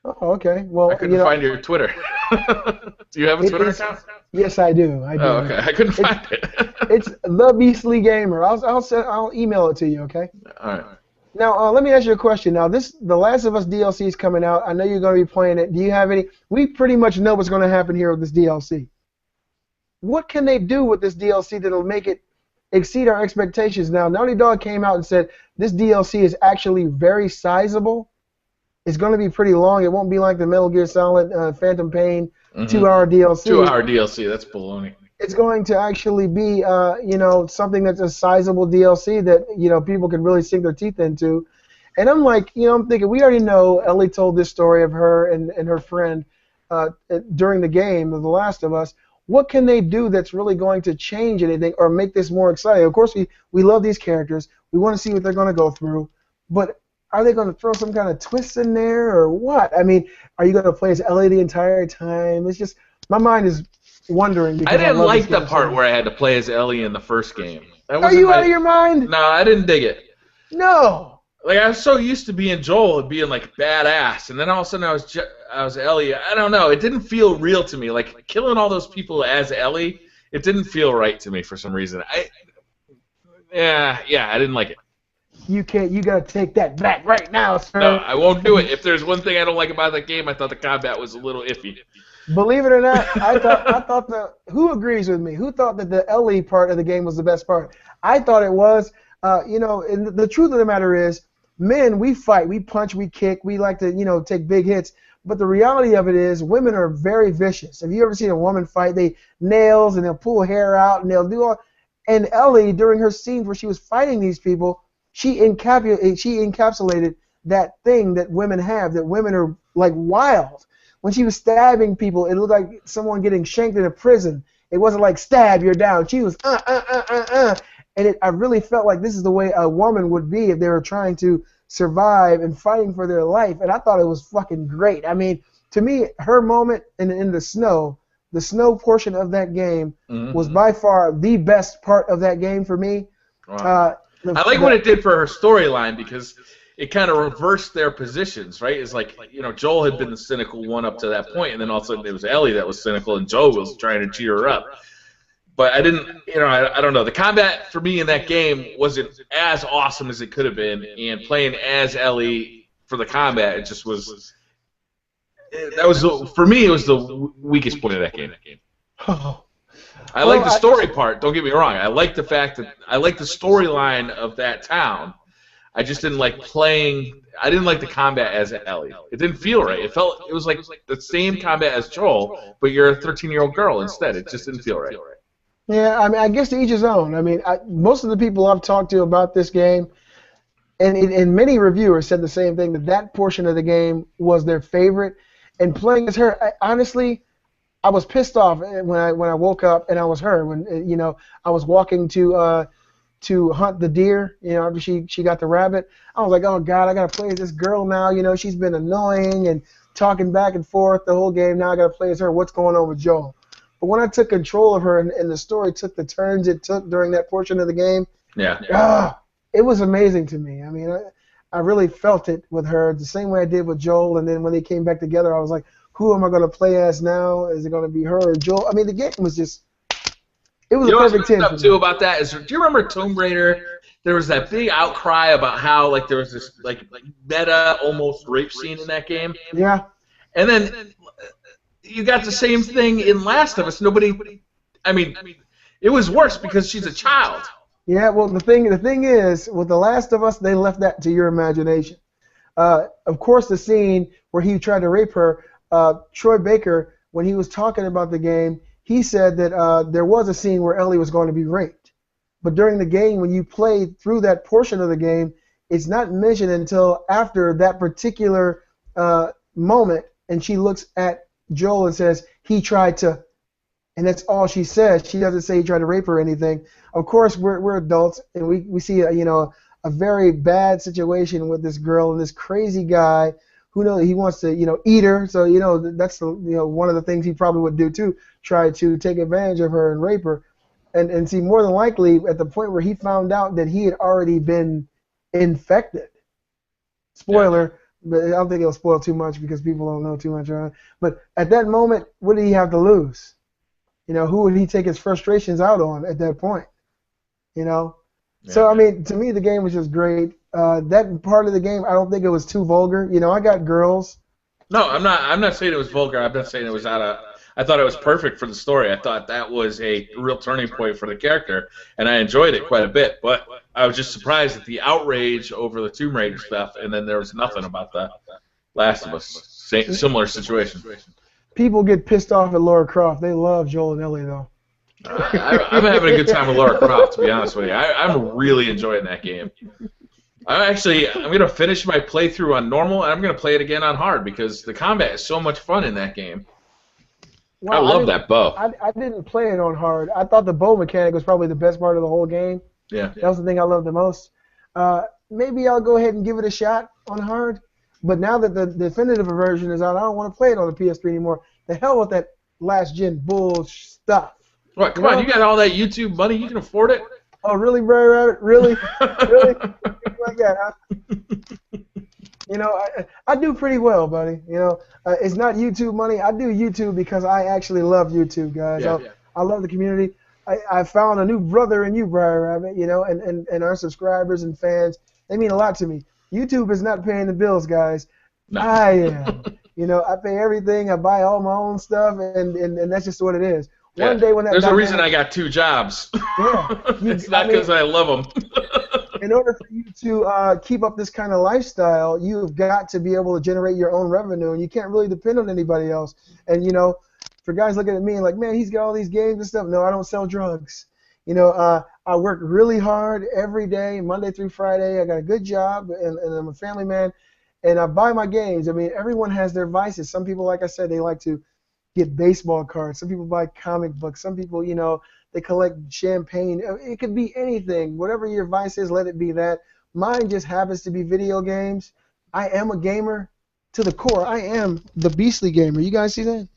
Oh, okay. Well, I couldn't find your Twitter. Do you have a Twitter account? Yes, I do. Oh, okay. I couldn't find it. It's the Beastly Gamer. I'll email it to you. Okay. All right. Now, let me ask you a question. Now, The Last of Us DLC is coming out. I know you're going to be playing it. Do you have any? We pretty much know what's going to happen here with this DLC. What can they do with this DLC that'll make it exceed our expectations? Now, Naughty Dog came out and said this DLC is actually very sizable. It's going to be pretty long. It won't be like the Metal Gear Solid Phantom Pain 2-hour DLC. 2-hour DLC. That's baloney. It's going to actually be, something that's a sizable DLC that, people can really sink their teeth into. And I'm like, I'm thinking, we already know Ellie told this story of her and her friend during the game of The Last of Us. What can they do that's really going to change anything or make this more exciting? Of course, we love these characters. We want to see what they're going to go through. But are they going to throw some kind of twist in there or what? I mean, are you going to play as Ellie the entire time? It's just, my mind is wondering. I didn't like the part where I had to play as Ellie in the first game. Are you out of your mind? No, I didn't dig it. No. Like, I was so used to being Joel and being like badass, and then all of a sudden I was Ellie. I don't know. It didn't feel real to me. Like killing all those people as Ellie, it didn't feel right to me for some reason. I didn't like it. You can't. You gotta take that back right now, sir. No, I won't do it. If there's one thing I don't like about that game, I thought the combat was a little iffy. Believe it or not, I thought who agrees with me? Who thought that the Ellie part of the game was the best part? I thought it was. And the truth of the matter is, men, we fight, we punch, we kick, we like to, take big hits. But the reality of it is, women are very vicious. Have you ever seen a woman fight? They nails and they'll pull hair out and they'll do all. And Ellie, during her scenes where she was fighting these people, she encapsulated that thing that women have. That women are like wild. When she was stabbing people, it looked like someone getting shanked in a prison. It wasn't like stab, you're down. She was And I really felt like this is the way a woman would be if they were trying to survive and fighting for their life. And I thought it was fucking great. I mean, to me, her moment in the snow portion of that game was by far the best part of that game for me. Wow. I like what it did for her storyline because it kind of reversed their positions, right? It's like, Joel had been the cynical one up to that point, and then all of a sudden it was Ellie that was cynical, and Joel was trying to cheer her up. But I didn't, I don't know. The combat for me in that game wasn't as awesome as it could have been, and playing as Ellie for the combat, it just was. For me, it was the weakest point of that game. Oh. I like the story part. Don't get me wrong. I like the fact that I like the storyline of that town. I just didn't like playing. I didn't like the combat as Ellie. It didn't feel right. It was like the same combat as Joel, but you're a 13-year-old girl instead. It just didn't feel right. Yeah, I mean, I guess to each his own. I mean, most of the people I've talked to about this game, And many reviewers said the same thing, that portion of the game was their favorite. And playing as her, honestly, I was pissed off when I woke up and I was her. When I was walking to hunt the deer, after she got the rabbit. I was like, oh God, I gotta play as this girl now. She's been annoying and talking back and forth the whole game. Now I gotta play as her. What's going on with Joel? But when I took control of her and the story took the turns it took during that portion of the game, it was amazing to me. I mean, I really felt it with her the same way I did with Joel. And then when they came back together, I was like, who am I going to play as now? Is it going to be her or Joel? I mean, the game was just, it was a perfect 10 for me. Too about that is, do you remember Tomb Raider? There was that big outcry about how there was this meta almost rape scene in that game. Yeah. And then you got the same thing in Last of Us. It was worse because she's a child. Yeah, well, the thing is, with The Last of Us, they left that to your imagination. Of course, the scene where he tried to rape her, Troy Baker, when he was talking about the game, he said that there was a scene where Ellie was going to be raped. But during the game, when you play through that portion of the game, it's not mentioned until after that particular moment, and she looks at Joel and says, he tried to, and that's all she says. She doesn't say he tried to rape her or anything. Of course, we're adults, and we see a very bad situation with this girl and this crazy guy who knows he wants to eat her. So that's one of the things he probably would do too, try to take advantage of her and rape her, and see more than likely at the point where he found out that he had already been infected. Spoiler. But I don't think it'll spoil too much because people don't know too much on it. But at that moment, what did he have to lose? Who would he take his frustrations out on at that point? Yeah. So, I mean, to me, the game was just great. That part of the game, I don't think it was too vulgar. I got girls. No, I'm not saying it was vulgar. I'm not saying it was I thought it was perfect for the story. I thought that was a real turning point for the character, and I enjoyed it quite a bit. But I was just surprised at the outrage over the Tomb Raider stuff, and then there was nothing about the Last of Us. Similar situation. People get pissed off at Lara Croft. They love Joel and Ellie, though. I'm having a good time with Lara Croft, to be honest with you. I'm really enjoying that game. I'm going to finish my playthrough on normal, and I'm going to play it again on hard because the combat is so much fun in that game. Well, I love that bow. I didn't play it on hard. I thought the bow mechanic was probably the best part of the whole game. Yeah. That was the thing I loved the most. Maybe I'll go ahead and give it a shot on hard. But now that the definitive version is out, I don't want to play it on the PS3 anymore. The hell with that last-gen bull stuff. What? Come on, you got all that YouTube money. You can afford it? Oh, really, BriarRabbit? Really? Really? Like that, huh? I do pretty well, buddy. It's not YouTube money. I do YouTube because I actually love YouTube, guys. I love the community. I found a new brother in you, BriarRabbit, and our subscribers and fans. They mean a lot to me. YouTube is not paying the bills, guys. No. I am. I pay everything. I buy all my own stuff, and that's just what it is. Yeah. One day when that There's a reason I got 2 jobs. Yeah. It's not because I love them. In order for you to keep up this kind of lifestyle, you've got to be able to generate your own revenue, and you can't really depend on anybody else. And, for guys looking at me and like, man, he's got all these games and stuff. No, I don't sell drugs. I work really hard every day, Monday through Friday. I got a good job, and I'm a family man, and I buy my games. I mean, everyone has their vices. Some people, like I said, they like to get baseball cards. Some people buy comic books. Some people, they collect champagne. It could be anything. Whatever your vice is, let it be that. Mine just happens to be video games. I am a gamer to the core. I am the beastly gamer. You guys see that?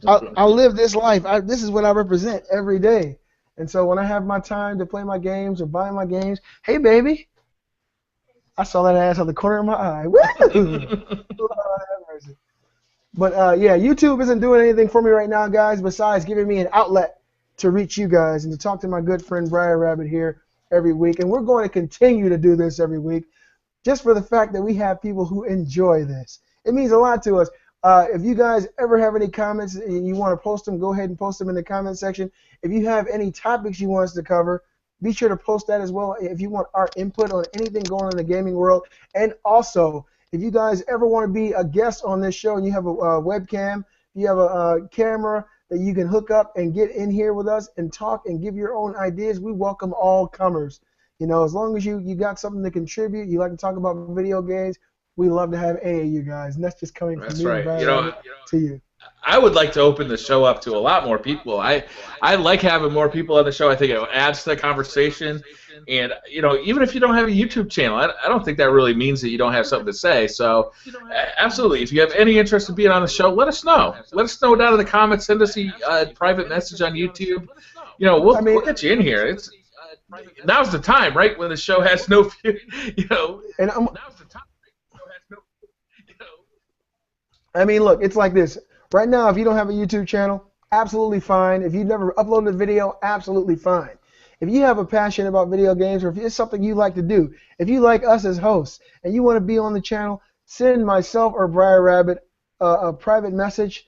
I live this life. This is what I represent every day. And so when I have my time to play my games or buy my games, hey, baby, I saw that ass out the corner of my eye. Woo! But, YouTube isn't doing anything for me right now, guys, besides giving me an outlet to reach you guys and to talk to my good friend BriarRabbit here every week. And we're going to continue to do this every week just for the fact that we have people who enjoy this. It means a lot to us. If you guys ever have any comments and you want to post them, go ahead and post them in the comment section. If you have any topics you want us to cover, be sure to post that as well if you want our input on anything going on in the gaming world. And also, if you guys ever want to be a guest on this show and you have a webcam, you have a camera that you can hook up and get in here with us and talk and give your own ideas, we welcome all comers. You know, as long as you got something to contribute, you like to talk about video games, we love to have any of you guys. And that's just coming from me and Brian to you. I would like to open the show up to a lot more people. I like having more people on the show. I think it adds to the conversation. And, you know, even if you don't have a YouTube channel, I don't think that really means that you don't have something to say. So, absolutely, if you have any interest in being on the show, let us know. Let us know down in the comments. Send us a private message on YouTube. You know, we'll get you in here. Now's the time, right, when the show has no, you know. And now's the time. I mean, look, it's like this. Right now, if you don't have a YouTube channel, absolutely fine. If you've never uploaded a video, absolutely fine. If you have a passion about video games, or if it's something you like to do, if you like us as hosts and you want to be on the channel, send myself or BriarRabbit a private message,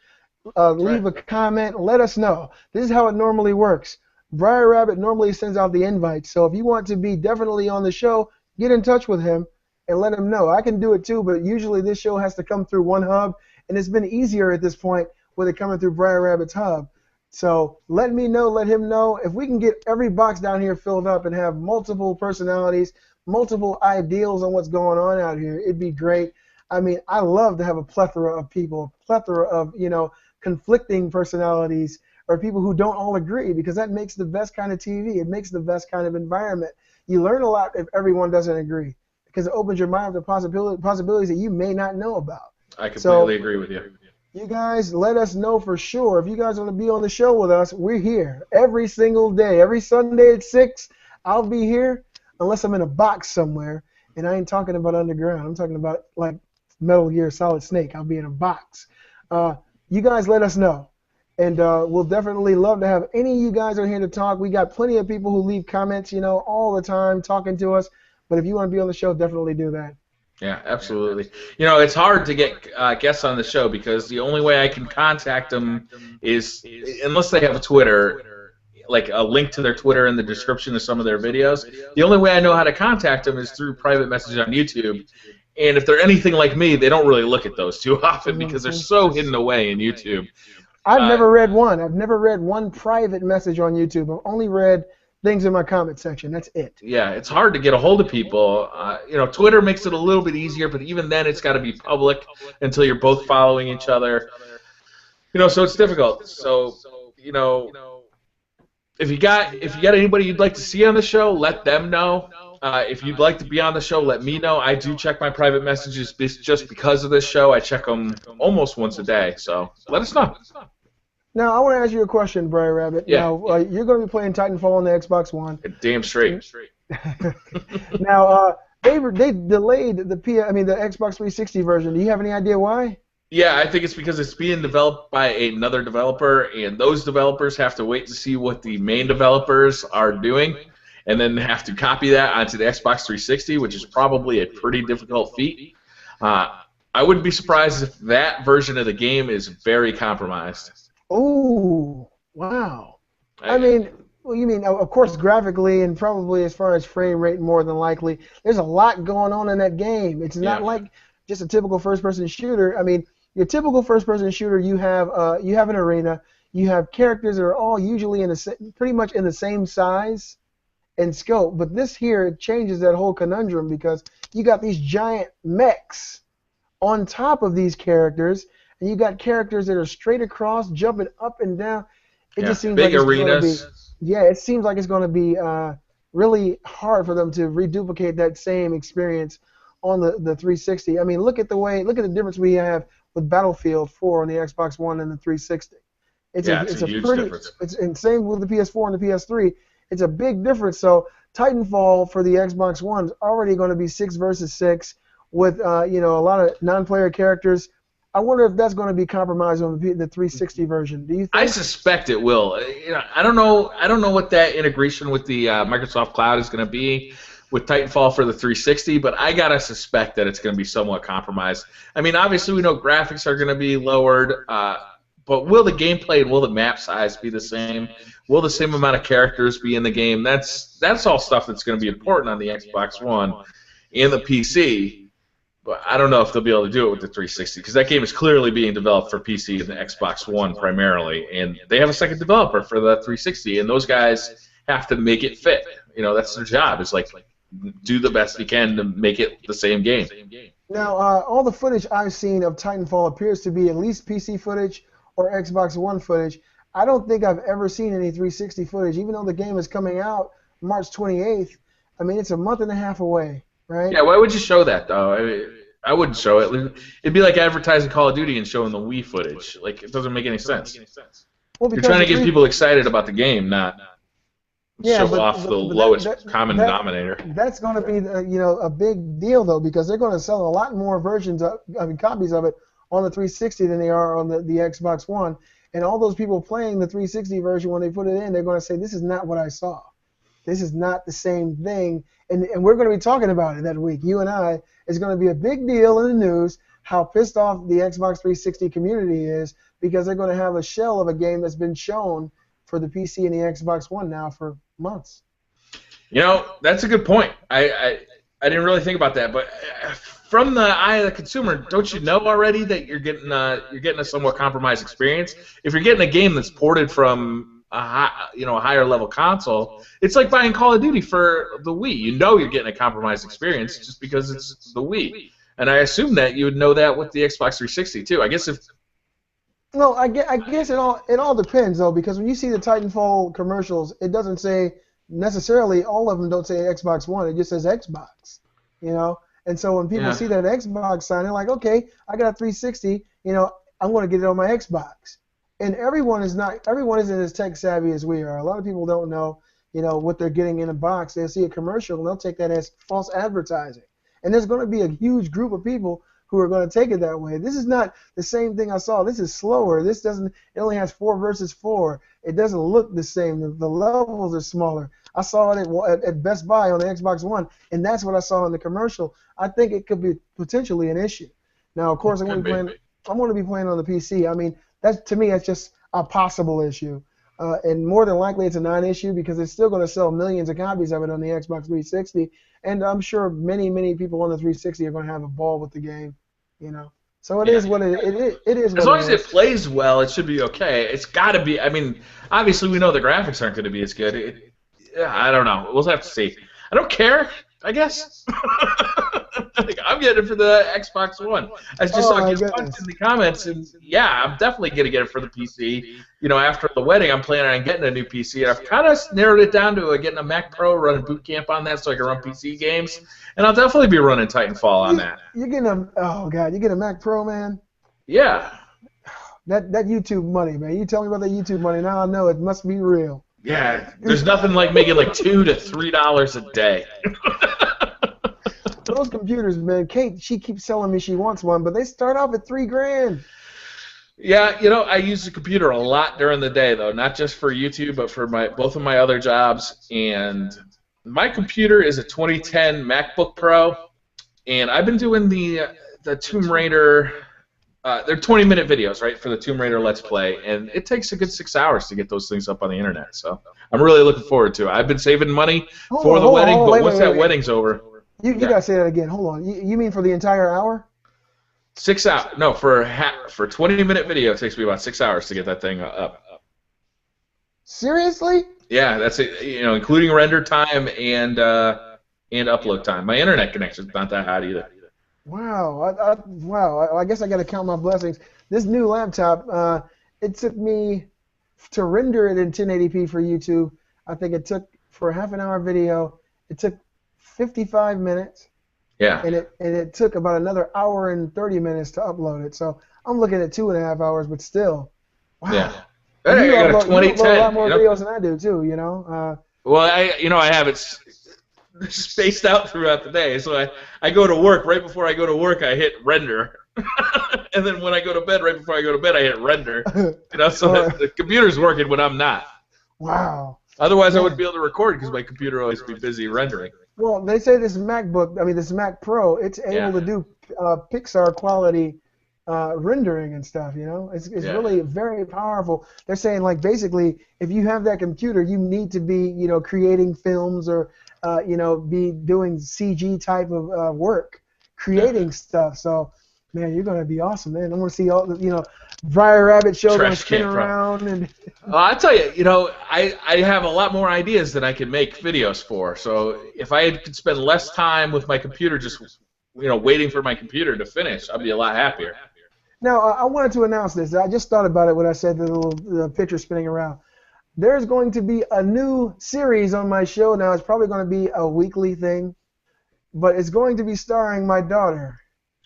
leave a comment, let us know. This is how it normally works. BriarRabbit normally sends out the invites, so if you want to be definitely on the show, get in touch with him and let him know. I can do it too, but usually this show has to come through one hub, and it's been easier at this point with it coming through BriarRabbit's hub. So let me know, let him know. If we can get every box down here filled up and have multiple personalities, multiple ideals on what's going on out here, it'd be great. I mean, I love to have a plethora of people, a plethora of, you know, conflicting personalities or people who don't all agree, because that makes the best kind of TV. It makes the best kind of environment. You learn a lot if everyone doesn't agree, because it opens your mind to possibilities that you may not know about. I completely agree with you. You guys, let us know for sure. If you guys want to be on the show with us, we're here every single day. Every Sunday at 6, I'll be here, unless I'm in a box somewhere. And I ain't talking about underground. I'm talking about like Metal Gear Solid Snake. I'll be in a box. You guys let us know. And we'll definitely love to have any of you guys are here to talk. We got plenty of people who leave comments, you know, all the time talking to us. But if you want to be on the show, definitely do that. Yeah, absolutely. You know, it's hard to get guests on the show because the only way I can contact them is, unless they have a Twitter, like a link to their Twitter in the description of some of their videos. The only way I know how to contact them is through private message on YouTube. And if they're anything like me, they don't really look at those too often because they're so hidden away in YouTube. I've never read one. I've never read one private message on YouTube. I've only read things in my comment section. That's it. Yeah, it's hard to get a hold of people. You know, Twitter makes it a little bit easier, but even then, it's got to be public until you're both following each other. You know, so it's difficult. So, you know, if you got anybody you'd like to see on the show, let them know. If you'd like to be on the show, let me know. I do check my private messages just because of this show. I check them almost once a day. So let us know. Now, I want to ask you a question, BriarRabbit. Yeah. Now, you're going to be playing Titanfall on the Xbox One. Damn straight. Now, they delayed the Xbox 360 version. Do you have any idea why? Yeah, I think it's because it's being developed by another developer, and those developers have to wait to see what the main developers are doing, and then have to copy that onto the Xbox 360, which is probably a pretty difficult feat. I wouldn't be surprised if that version of the game is very compromised. Oh, wow. I mean, well, you mean, of course, graphically and probably as far as frame rate, more than likely. There's a lot going on in that game. It's not like just a typical first-person shooter. I mean, your typical first-person shooter, you have an arena, you have characters that are all usually pretty much in the same size and scope. But this here changes that whole conundrum because you got these giant mechs on top of these characters. And you got characters that are straight across, jumping up and down. It just seems big like it's arenas. it seems like it's going to be really hard for them to reduplicate that same experience on the 360. I mean, look at the difference we have with Battlefield 4 on the Xbox One and the 360. It's a huge difference. And same with the PS4 and the PS3. It's a big difference. So Titanfall for the Xbox One is already going to be 6 versus 6 with a lot of non-player characters. I wonder if that's going to be compromised on the 360 version. Do you think? I suspect it will. You know, I don't know what that integration with the Microsoft Cloud is going to be with Titanfall for the 360, but I gotta suspect that it's going to be somewhat compromised. I mean, obviously we know graphics are going to be lowered, but will the gameplay and will the map size be the same? Will the same amount of characters be in the game? That's all stuff that's going to be important on the Xbox One and the PC. But I don't know if they'll be able to do it with the 360 because that game is clearly being developed for PC and the Xbox One primarily, and they have a second developer for the 360, and those guys have to make it fit. That's their job. It's like do the best you can to make it the same game. Now, all the footage I've seen of Titanfall appears to be at least PC footage or Xbox One footage. I don't think I've ever seen any 360 footage, even though the game is coming out March 28th. I mean, it's a month and a half away, right? Yeah, why would you show that, though? I wouldn't show it. It'd be like advertising Call of Duty and showing the Wii footage. Like, it doesn't make any sense. Well, you're trying to get people excited about the game, not show off the lowest common denominator. That's going to be, a big deal, though, because they're going to sell a lot more copies of it on the 360 than they are on the Xbox One. And all those people playing the 360 version, when they put it in, they're going to say, this is not what I saw. This is not the same thing. And we're going to be talking about it that week. You and I. It's going to be a big deal in the news how pissed off the Xbox 360 community is because they're going to have a shell of a game that's been shown for the PC and the Xbox One now for months. That's a good point. I didn't really think about that, but from the eye of the consumer, don't you know already that you're getting a somewhat compromised experience? If you're getting a game that's ported from a higher level console, it's like buying Call of Duty for the Wii. You're getting a compromised experience just because it's the Wii. And I assume that you would know that with the Xbox 360 too. I guess I guess it all depends though, because when you see the Titanfall commercials, it doesn't say necessarily, all of them don't say Xbox One. It just says Xbox. And so when people see that Xbox sign, they're like, okay, I got a 360. I'm going to get it on my Xbox. And everyone isn't as tech savvy as we are. A lot of people don't know, what they're getting in a box. They'll see a commercial and they'll take that as false advertising. And there's going to be a huge group of people who are going to take it that way. This is not the same thing I saw. This is slower. It only has 4 versus 4. It doesn't look the same. The levels are smaller. I saw it at Best Buy on the Xbox One, and that's what I saw in the commercial. I think it could be potentially an issue. Now, of course, I'm going to be playing on the PC. I mean, to me, that's just a possible issue. And more than likely, it's a non-issue because it's still going to sell millions of copies of it on the Xbox 360. And I'm sure many, many people on the 360 are going to have a ball with the game. So it is what it is. As long as it plays well, it should be okay. It's got to be. I mean, obviously, we know the graphics aren't going to be as good. I don't know. We'll have to see. I don't care, I guess. I'm getting it for the Xbox One. I just saw in the comments, and I'm definitely going to get it for the PC. After the wedding, I'm planning on getting a new PC, and I've kind of narrowed it down to getting a Mac Pro, running boot camp on that so I can run PC games, and I'll definitely be running Titanfall on that. You're getting you get a Mac Pro, man? Yeah. That YouTube money, man. You tell me about that YouTube money, now I know it must be real. Yeah, there's nothing like making like $2 to $3 a day. Those computers, man. Kate, she keeps telling me she wants one, but they start off at $3,000. Yeah, I use the computer a lot during the day, though, not just for YouTube, but for both of my other jobs. And my computer is a 2010 MacBook Pro, and I've been doing the Tomb Raider. They're 20-minute videos, right, for the Tomb Raider Let's Play, and it takes a good 6 hours to get those things up on the internet. So I'm really looking forward to it. I've been saving money for the wedding, but once that wedding's over, you gotta say that again. Hold on. You mean for the entire hour? 6 hours. No, for 20-minute video, it takes me about 6 hours to get that thing up. Seriously? Yeah, that's it. Including render time and upload time. My internet connection's not that hot either. Wow. Wow. I guess I got to count my blessings. This new laptop, it took me to render it in 1080p for YouTube. I think it took, for a half-an-hour video, it took 55 minutes. Yeah. And it took about another hour and 30 minutes to upload it. So I'm looking at 2.5 hours, but still. Wow. Yeah. I got a 2010. You upload a lot more videos than I do, too, Well, I have it spaced out throughout the day. So I go to work. Right before I go to work, I hit render. And then when I go to bed, right before I go to bed, I hit render. So the computer's working when I'm not. Wow. Otherwise, I wouldn't be able to record because my computer always be busy rendering. Well, they say this this Mac Pro, it's able to do Pixar quality rendering and stuff. It's really very powerful. They're saying, like, basically, if you have that computer, you need to be creating films or be doing CG type of work, creating stuff. So Man, you're gonna be awesome, man. I want to see all the, BriarRabbit show gonna Trash spin can, bro. around and. I tell you, I have a lot more ideas that I could make videos for. So if I could spend less time with my computer, just waiting for my computer to finish, I'd be a lot happier. Now, I wanted to announce this. I just thought about it when I said the picture spinning around. There's going to be a new series on my show now. It's probably going to be a weekly thing, but it's going to be starring my daughter.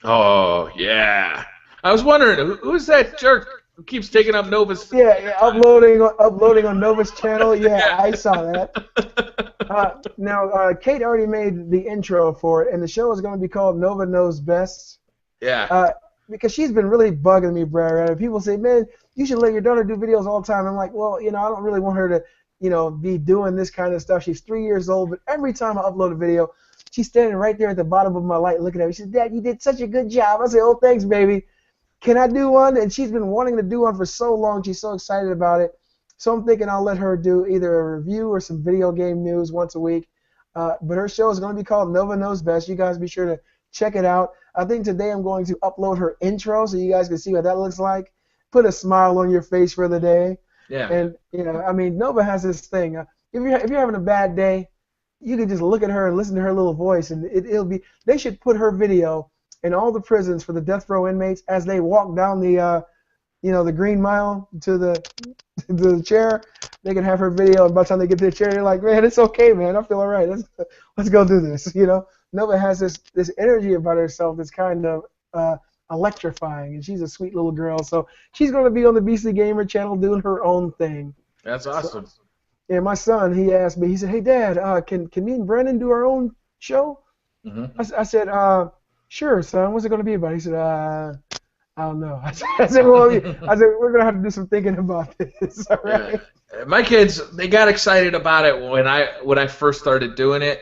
Oh, yeah. I was wondering, who's that jerk who keeps taking up Nova's... Yeah, uploading on Nova's channel. Yeah, I saw that. Now, Kate already made the intro for it, and the show is going to be called Nova Knows Best. Yeah. Because she's been really bugging me, Brad. People say, man, you should let your daughter do videos all the time. I'm like, well, I don't really want her to, be doing this kind of stuff. She's 3 years old, but every time I upload a video, she's standing right there at the bottom of my light looking at me. She says, Dad, you did such a good job. I say, oh, thanks, baby. Can I do one? And she's been wanting to do one for so long. She's so excited about it. So I'm thinking I'll let her do either a review or some video game news once a week. But her show is going to be called Nova Knows Best. You guys be sure to check it out. I think today I'm going to upload her intro so you guys can see what that looks like. Put a smile on your face for the day. Yeah. And, Nova has this thing. If you're having a bad day, you can just look at her and listen to her little voice, and it'll be. They should put her video in all the prisons for the death row inmates as they walk down the Green Mile to the chair. They can have her video, and by the time they get to the chair, they're like, man, it's okay, man. I feel all right. Let's go do this. Nova has this energy about herself that's kind of electrifying, and she's a sweet little girl. So she's going to be on the Beastly Gamer channel doing her own thing. That's awesome. So, yeah, my son, he asked me, he said, hey, Dad, can me and Brennan do our own show? Mm-hmm. I said, sure, son. What's it going to be about? He said, I don't know. I said, we're going to have to do some thinking about this. All right? Yeah. My kids, they got excited about it when I first started doing it,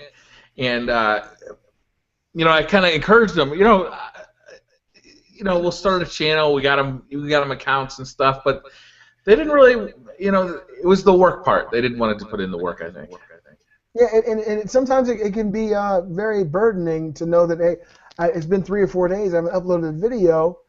and I kind of encouraged them. We'll start a channel. We got them accounts and stuff, but they didn't really. It was the work part. They didn't want to put in the work, I think. Yeah, and sometimes it can be very burdening to know that, hey, it's been 3 or 4 days. I haven't uploaded a video,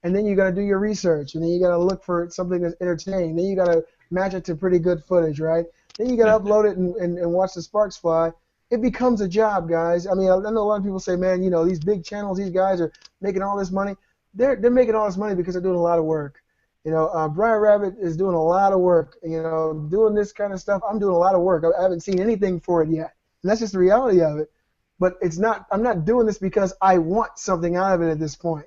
and then you got to do your research, and then you got to look for something that's entertaining. Then you got to match it to pretty good footage, right? Then you got to upload it and watch the sparks fly. It becomes a job, guys. I mean, I know a lot of people say, man, these big channels, these guys are making all this money. They're making all this money because they're doing a lot of work. BriarRabbit is doing a lot of work. Doing this kind of stuff, I'm doing a lot of work. I haven't seen anything for it yet, and that's just the reality of it. But I'm not doing this because I want something out of it at this point.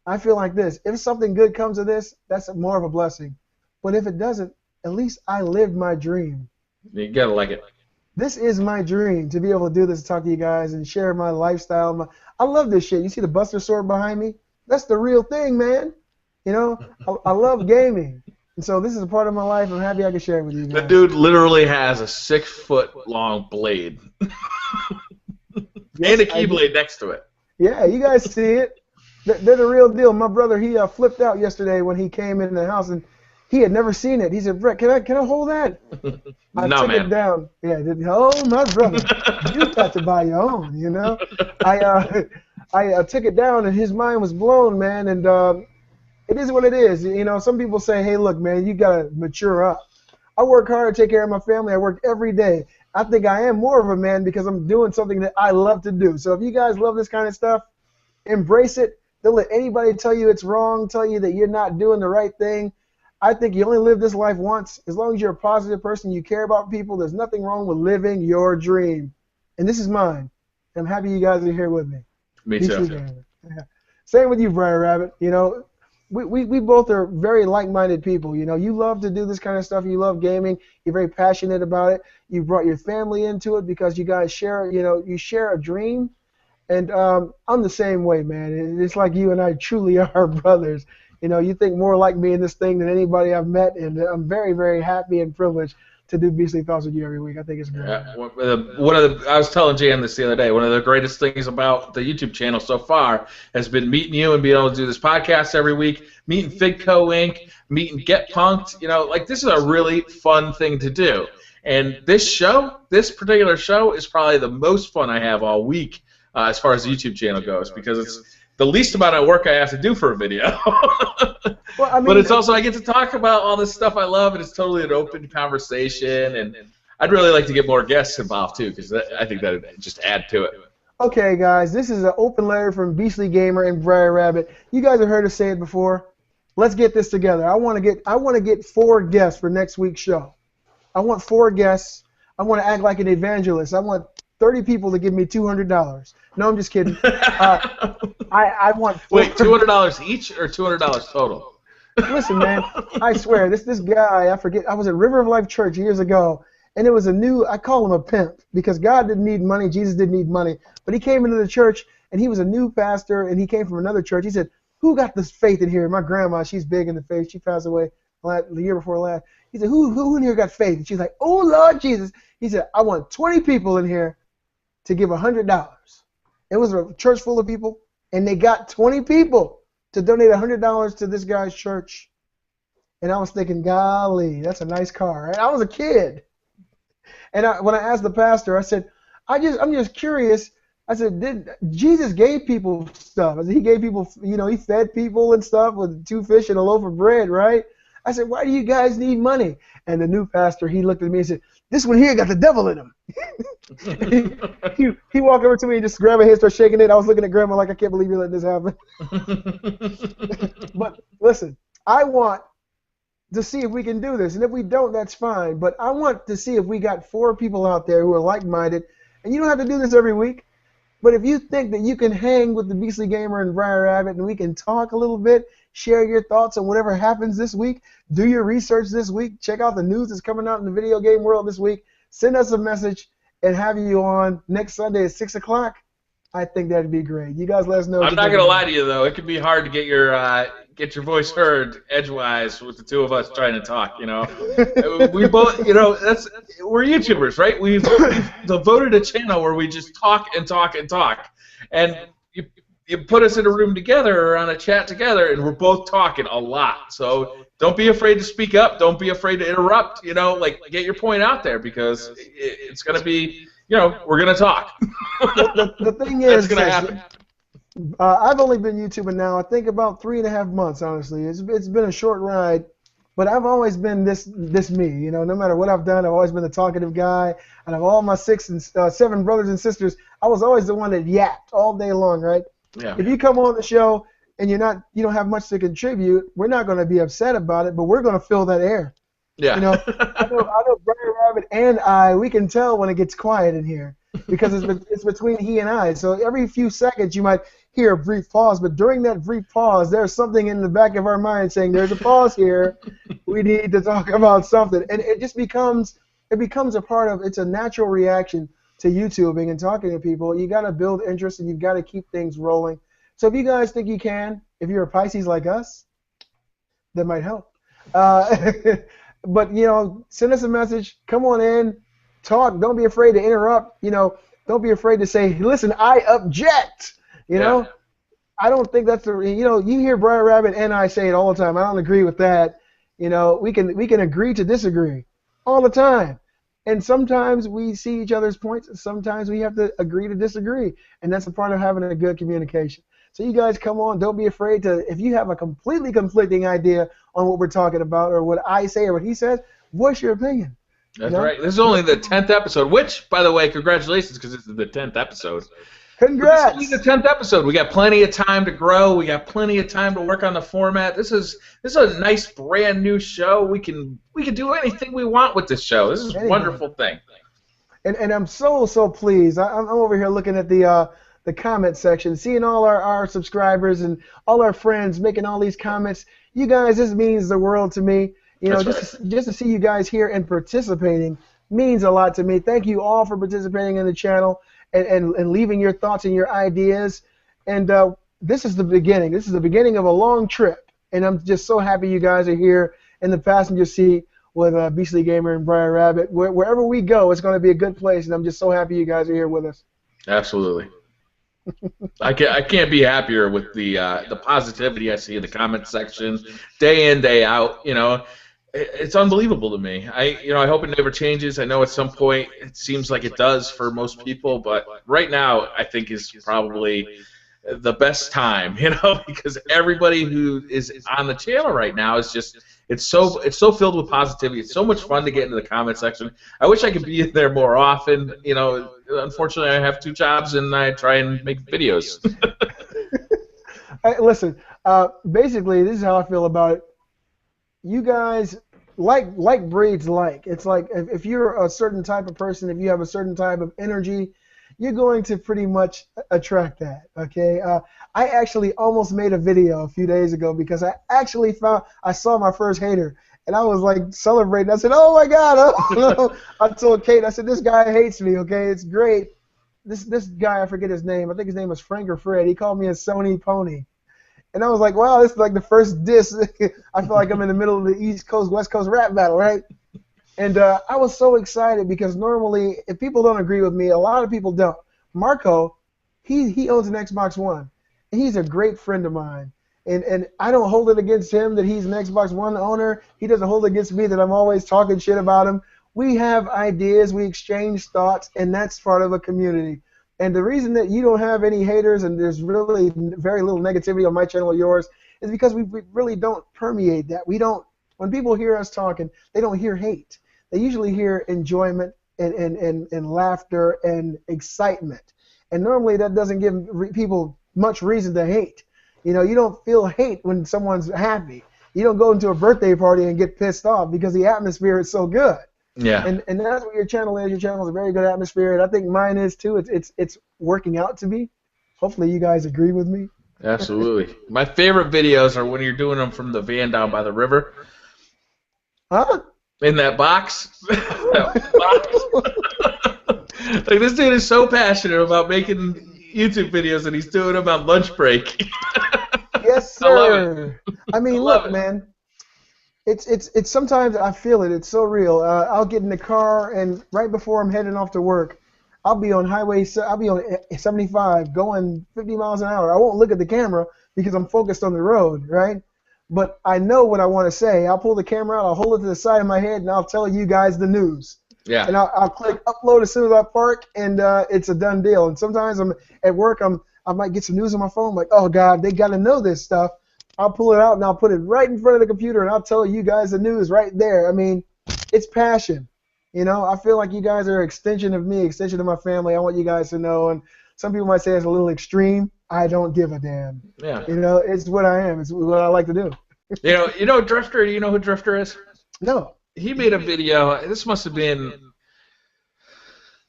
I feel like this. If something good comes of this, that's more of a blessing. But if it doesn't, at least I lived my dream. You gotta like it. This is my dream, to be able to do this, talk to you guys, and share my lifestyle. I love this shit. You see the Buster Sword behind me? That's the real thing, man. I love gaming. And so this is a part of my life. I'm happy I can share it with you guys. The dude literally has a 6-foot-long blade. Yes, and a keyblade next to it. Yeah, you guys see it. They're the real deal. My brother, he flipped out yesterday when he came in the house, and he had never seen it. He said, Brett, can I hold that? I took it down. Yeah, oh, my brother, you got to buy your own, I took it down, and his mind was blown, man, and it is what it is. Some people say, hey, look, man, you got to mature up. I work hard to take care of my family. I work every day. I think I am more of a man because I'm doing something that I love to do. So if you guys love this kind of stuff, embrace it. Don't let anybody tell you it's wrong, tell you that you're not doing the right thing. I think you only live this life once. As long as you're a positive person, you care about people, there's nothing wrong with living your dream. And this is mine. I'm happy you guys are here with me. Me too. Yeah. Same with you, BriarRabbit. We both are very like-minded people. You love to do this kind of stuff. You love gaming. You're very passionate about it. You brought your family into it because you guys share, you share a dream. And I'm the same way, man. It's like you and I truly are brothers. You think more like me in this thing than anybody I've met, and I'm very, very happy and privileged to do Beastly Thoughts with you every week. I think it's great. I was telling Jan this the other day. One of the greatest things about the YouTube channel so far has been meeting you and being able to do this podcast every week, meeting Figco Inc., meeting Get Punked. This is a really fun thing to do. And this particular show, is probably the most fun I have all week as far as the YouTube channel goes, because the least amount of work I have to do for a video. Well, I mean, but it's also I get to talk about all this stuff I love, and it's totally an open conversation. And I'd really like to get more guests involved too, because I think that would just add to it. Okay, guys, this is an open letter from Beastly Gamer and BriarRabbit. You guys have heard us say it before. Let's get this together. I want to get 4 guests for next week's show. I want 4 guests. I want to act like an evangelist. I want 30 people to give me $200. No, I'm just kidding. I want. Wait, $200 each or $200 total? Listen, man, I swear, this guy, I forget. I was at River of Life Church years ago, and it was I call him a pimp, because God didn't need money, Jesus didn't need money. But he came into the church, and he was a new pastor, and he came from another church. He said, "Who got this faith in here?" My grandma, she's big in the faith. She passed away the year before last. He said, "Who in here got faith?" And she's like, "Oh, Lord Jesus." He said, "I want 20 people in here to give $100." It was a church full of people, and they got 20 people to donate $100 to this guy's church. And I was thinking, golly, that's a nice car. And I was a kid. And when I asked the pastor, I said, I'm just curious. I said, Jesus gave people stuff. I said, he gave people, he fed people and stuff with 2 fish and a loaf of bread, right? I said, why do you guys need money? And the new pastor, he looked at me and said, this one here got the devil in him. he walked over to me and just grabbed my hand, started shaking it. I was looking at Grandma like, I can't believe you let this happen. But listen, I want to see if we can do this. And if we don't, that's fine. But I want to see if we got 4 people out there who are like-minded. And you don't have to do this every week. But if you think that you can hang with the Beastly Gamer and BriarRabbit and we can talk a little bit, share your thoughts on whatever happens this week, do your research this week, check out the news that's coming out in the video game world this week, send us a message and have you on next Sunday at 6 o'clock, I think that'd be great. You guys let us know. I'm not going to lie to you, though. It can be hard to get your voice heard edgewise with the 2 of us trying to talk, We both, we're YouTubers, right? We've devoted a channel where we just talk and talk and talk. And you put us in a room together or on a chat together, and we're both talking a lot. So don't be afraid to speak up. Don't be afraid to interrupt. Get your point out there, because it's going to be, we're going to talk. The thing is, that's going to happen. I've only been YouTubing now, I think about 3.5 months, honestly. It's been a short ride, but I've always been this me. No matter what I've done, I've always been the talkative guy. And of all my 6 and 7 brothers and sisters, I was always the one that yapped all day long, right? Yeah. If you come on the show and you don't have much to contribute, we're not going to be upset about it, but we're going to fill that air. Yeah. I know BriarRabbit and we can tell when it gets quiet in here, because it's between he and I. So every few seconds you might hear a brief pause, but during that brief pause, there's something in the back of our mind saying, there's a pause here. We need to talk about something. And it just becomes a part of, it's a natural reaction to YouTubing and talking to people. You got to build interest, and you've got to keep things rolling. So if you guys think you can, if you're a Pisces like us, that might help. But, send us a message. Come on in. Talk. Don't be afraid to interrupt. Don't be afraid to say, listen, I object. Yeah. I don't think that's you hear BriarRabbit and I say it all the time. I don't agree with that. We can agree to disagree all the time. And sometimes we see each other's points, and sometimes we have to agree to disagree. And that's a part of having a good communication. So you guys come on. Don't be afraid to, if you have a completely conflicting idea on what we're talking about or what I say or what he says, voice your opinion. That's right. This is only the 10th episode, which, by the way, congratulations, because this is the 10th episode. Congrats! This is only the 10th episode. We got plenty of time to grow. We got plenty of time to work on the format. This is a nice, brand new show. We can do anything we want with this show. This is a wonderful thing. And I'm so pleased. I'm over here looking at the comment section, seeing all our subscribers and all our friends making all these comments. You guys, this means the world to me. Just to see you guys here and participating means a lot to me. Thank you all for participating in the channel and leaving your thoughts and your ideas. And this is the beginning. This is the beginning of a long trip. And I'm just so happy you guys are here in the passenger seat with Beastly Gamer and BriarRabbit. Wherever we go, it's going to be a good place. And I'm just so happy you guys are here with us. Absolutely. I can't be happier with the positivity I see in the comment section, day in, day out. It's unbelievable to me. I hope it never changes. I know at some point it seems like it does for most people, but right now I think is probably the best time, you know, because everybody who is on the channel right now is just it's so filled with positivity. It's so much fun to get into the comment section. I wish I could be in there more often. You know, unfortunately, I have 2 jobs and I try and make videos. Hey, listen, basically, this is how I feel about it. You guys like breeds like. It's like if you're a certain type of person, if you have a certain type of energy, you're going to pretty much attract that, okay? I actually almost made a video a few days ago because I actually I saw my first hater, and I was like celebrating. I said, oh my God, oh. I told Kate, I said, this guy hates me, okay? It's great. This guy, I forget his name. I think his name was Frank or Fred. He called me a Sony pony. And I was like, wow, this is like the first diss. I feel like I'm in the middle of the East Coast, West Coast rap battle, right? And I was so excited because normally, if people don't agree with me, a lot of people don't. Marco, he owns an Xbox One, and he's a great friend of mine. And I don't hold it against him that he's an Xbox One owner. He doesn't hold it against me that I'm always talking shit about him. We have ideas, we exchange thoughts, and that's part of a community. And the reason that you don't have any haters and there's really very little negativity on my channel or yours is because we really don't permeate that. We don't. When people hear us talking, they don't hear hate. They usually hear enjoyment and laughter and excitement. And normally that doesn't give people much reason to hate. You know, you don't feel hate when someone's happy. You don't go into a birthday party and get pissed off because the atmosphere is so good. Yeah. And that's what your channel is. Your channel is a very good atmosphere, and I think mine is too. It's working out to be. Hopefully you guys agree with me. Absolutely. My favorite videos are when you're doing them from the van down by the river. Huh? In that box. Like, this dude is so passionate about making YouTube videos and he's doing them on lunch break. Yes, sir. I love it. I mean, look, man. It's sometimes I feel it. It's so real. I'll get in the car and right before I'm heading off to work, I'll be on 75 going 50 miles an hour. I won't look at the camera because I'm focused on the road, right? But I know what I want to say. I'll pull the camera out, I'll hold it to the side of my head, and I'll tell you guys the news. Yeah. And I'll click upload as soon as I park, and it's a done deal. And sometimes I'm at work, I might get some news on my phone, like, oh God, they got to know this stuff. I'll pull it out and I'll put it right in front of the computer, and I'll tell you guys the news right there. I mean, it's passion. You know, I feel like you guys are an extension of me, extension of my family. I want you guys to know. And some people might say it's a little extreme. I don't give a damn. Yeah. You know, it's what I am. It's what I like to do. You know Drifter. Do you know who Drifter is? No. He made a video. This must have been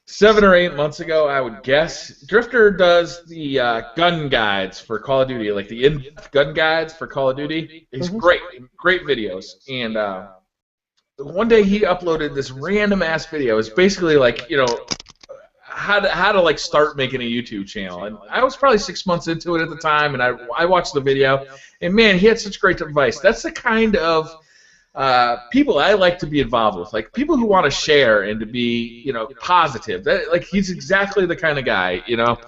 7 or 8 months ago, I would guess. Drifter does the gun guides for Call of Duty, like the in-depth gun guides for Call of Duty. He's great videos. And one day he uploaded this random ass video. It's basically like, you know, how to like start making a YouTube channel. And I was probably 6 months into it at the time, and I watched the video, and man, he had such great advice. That's the kind of people I like to be involved with, like people who want to share and to be, you know, positive. Like he's exactly the kind of guy, you know.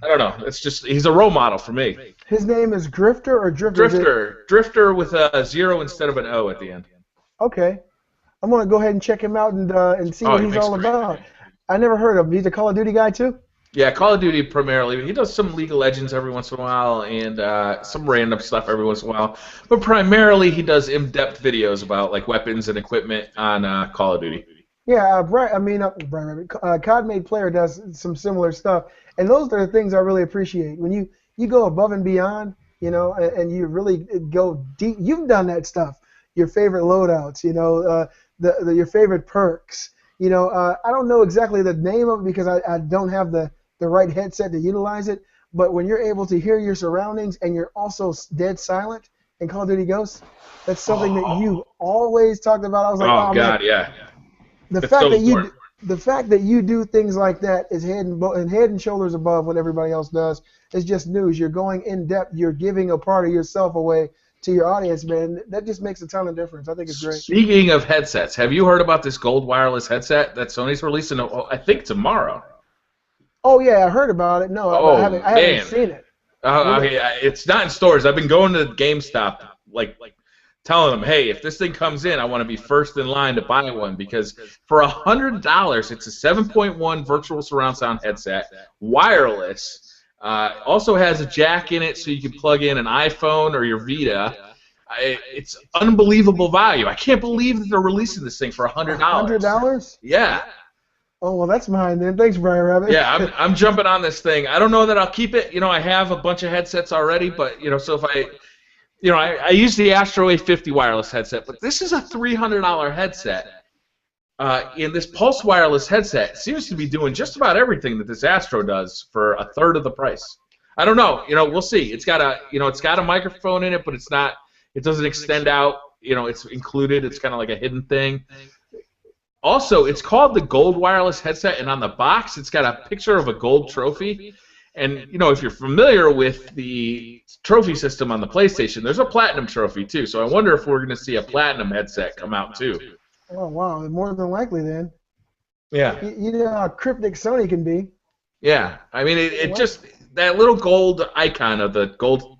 I don't know. It's just he's a role model for me. His name is Drifter or Drifter? Drifter with a 0 instead of an O at the end. Okay. I'm gonna go ahead and check him out and see what he's all about. I never heard of him. He's a Call of Duty guy too? Yeah, Call of Duty primarily. He does some League of Legends every once in a while and some random stuff every once in a while. But primarily he does in-depth videos about like weapons and equipment on Call of Duty. Yeah, BriarRabbit, COD Made Player does some similar stuff, and those are the things I really appreciate. When you go above and beyond, you know, and you really go deep. You've done that stuff. Your favorite loadouts, you know, your favorite perks. You know, I don't know exactly the name of it because I don't have the right headset to utilize it, but when you're able to hear your surroundings and you're also dead silent in Call of Duty Ghosts, that's something that you always talked about. I was like, oh God, man. yeah. The fact that you do things like that is head and shoulders above what everybody else does. It's just news. You're going in depth. You're giving a part of yourself away to your audience, man. That just makes a ton of difference. I think it's great. Speaking of headsets, have you heard about this gold wireless headset that Sony's releasing? I think tomorrow. Oh yeah, I heard about it. No, I haven't seen it. Okay, it's not in stores. I've been going to GameStop, like telling them, hey, if this thing comes in, I want to be first in line to buy one because for $100, it's a 7.1 virtual surround sound headset, wireless, Also has a jack in it so you can plug in an iPhone or your Vita. It's unbelievable value. I can't believe that they're releasing this thing for $100. $100? Yeah. Oh, well, that's mine then. Thanks, BriarRabbit. Yeah, I'm jumping on this thing. I don't know that I'll keep it. I have a bunch of headsets already, but so if I use the Astro A50 wireless headset, but this is a $300 headset. And this Pulse wireless headset seems to be doing just about everything that this Astro does for a third of the price. I don't know. We'll see. It's got a microphone in it, but it's not. It doesn't extend out. It's included. It's kind of like a hidden thing. Also, it's called the Gold Wireless Headset, and on the box, it's got a picture of a gold trophy. And, if you're familiar with the trophy system on the PlayStation, there's a Platinum trophy, too. So I wonder if we're going to see a Platinum headset come out, too. Oh, wow. More than likely, then. Yeah. You know how cryptic Sony can be. Yeah. I mean, it just, that little gold icon of the gold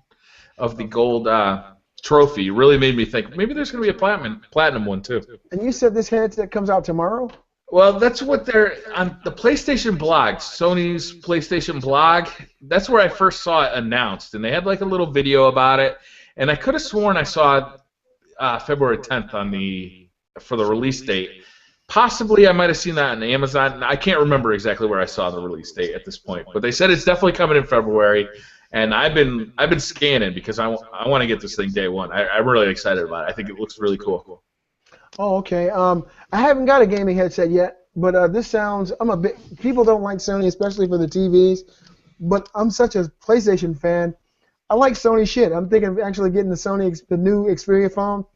trophy really made me think maybe there's going to be a platinum one too. And you said this headset comes out tomorrow? Well, that's what they're on the PlayStation blog, Sony's PlayStation blog. That's where I first saw it announced, and they had like a little video about it. And I could have sworn I saw February 10th for the release date. Possibly I might have seen that on Amazon. I can't remember exactly where I saw the release date at this point, but they said it's definitely coming in February. And I've been scanning because I want to get this thing day one. I'm really excited about it. I think it looks really cool. Oh, okay. I haven't got a gaming headset yet, but this sounds. People don't like Sony, especially for the TVs. But I'm such a PlayStation fan. I like Sony shit. I'm thinking of actually getting the new Xperia phone.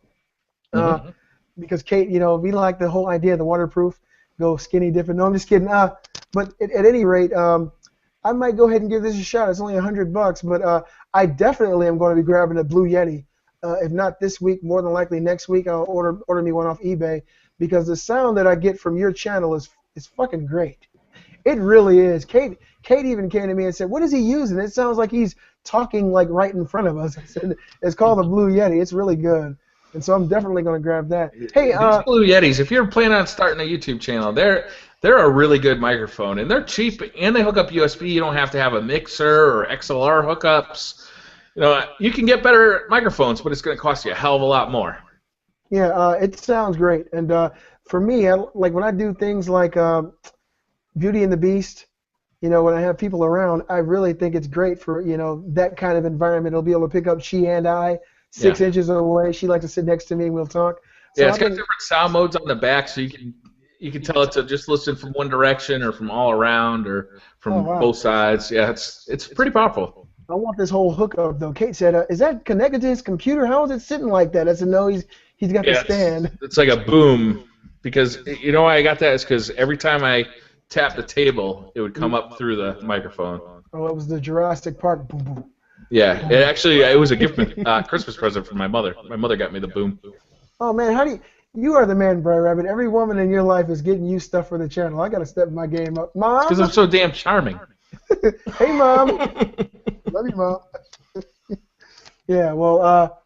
Because Kate, we like the whole idea of the waterproof, go skinny dipping. No, I'm just kidding. But at any rate, I might go ahead and give this a shot. It's only $100, but I definitely am going to be grabbing a Blue Yeti. If not this week, more than likely next week, I'll order me one off eBay because the sound that I get from your channel is fucking great. It really is. Kate even came to me and said, "What is he using? It sounds like he's talking like right in front of us." I said, "It's called the Blue Yeti. It's really good." And so I'm definitely going to grab that. Hey, these Blue Yetis, if you're planning on starting a YouTube channel, they're a really good microphone, and they're cheap, and they hook up USB. You don't have to have a mixer or XLR hookups. You can get better microphones, but it's going to cost you a hell of a lot more. Yeah, it sounds great. And for me, like when I do things like Beauty and the Beast, when I have people around, I really think it's great for, that kind of environment. It'll be able to pick up she and I 6 inches away. She likes to sit next to me and we'll talk. So it's got different sound modes on the back, so you can tell it to just listen from one direction or from all around or from both sides. Yeah, it's pretty powerful. I want this whole hookup though. Kate said, "Is that connected to his computer? How is it sitting like that?" I said, "No, he's got the stand." It's like a boom because why I got that is because every time I tapped the table, it would come up through the microphone. Oh, it was the Jurassic Park boom boom. Yeah, it was a gift, Christmas present from my mother. My mother got me the boom. Oh man, you are the man, BriarRabbit. Every woman in your life is getting you stuff for the channel. I got to step my game up, Mom. Because I'm so damn charming. Hey, Mom. Love you, Mom. Yeah, well,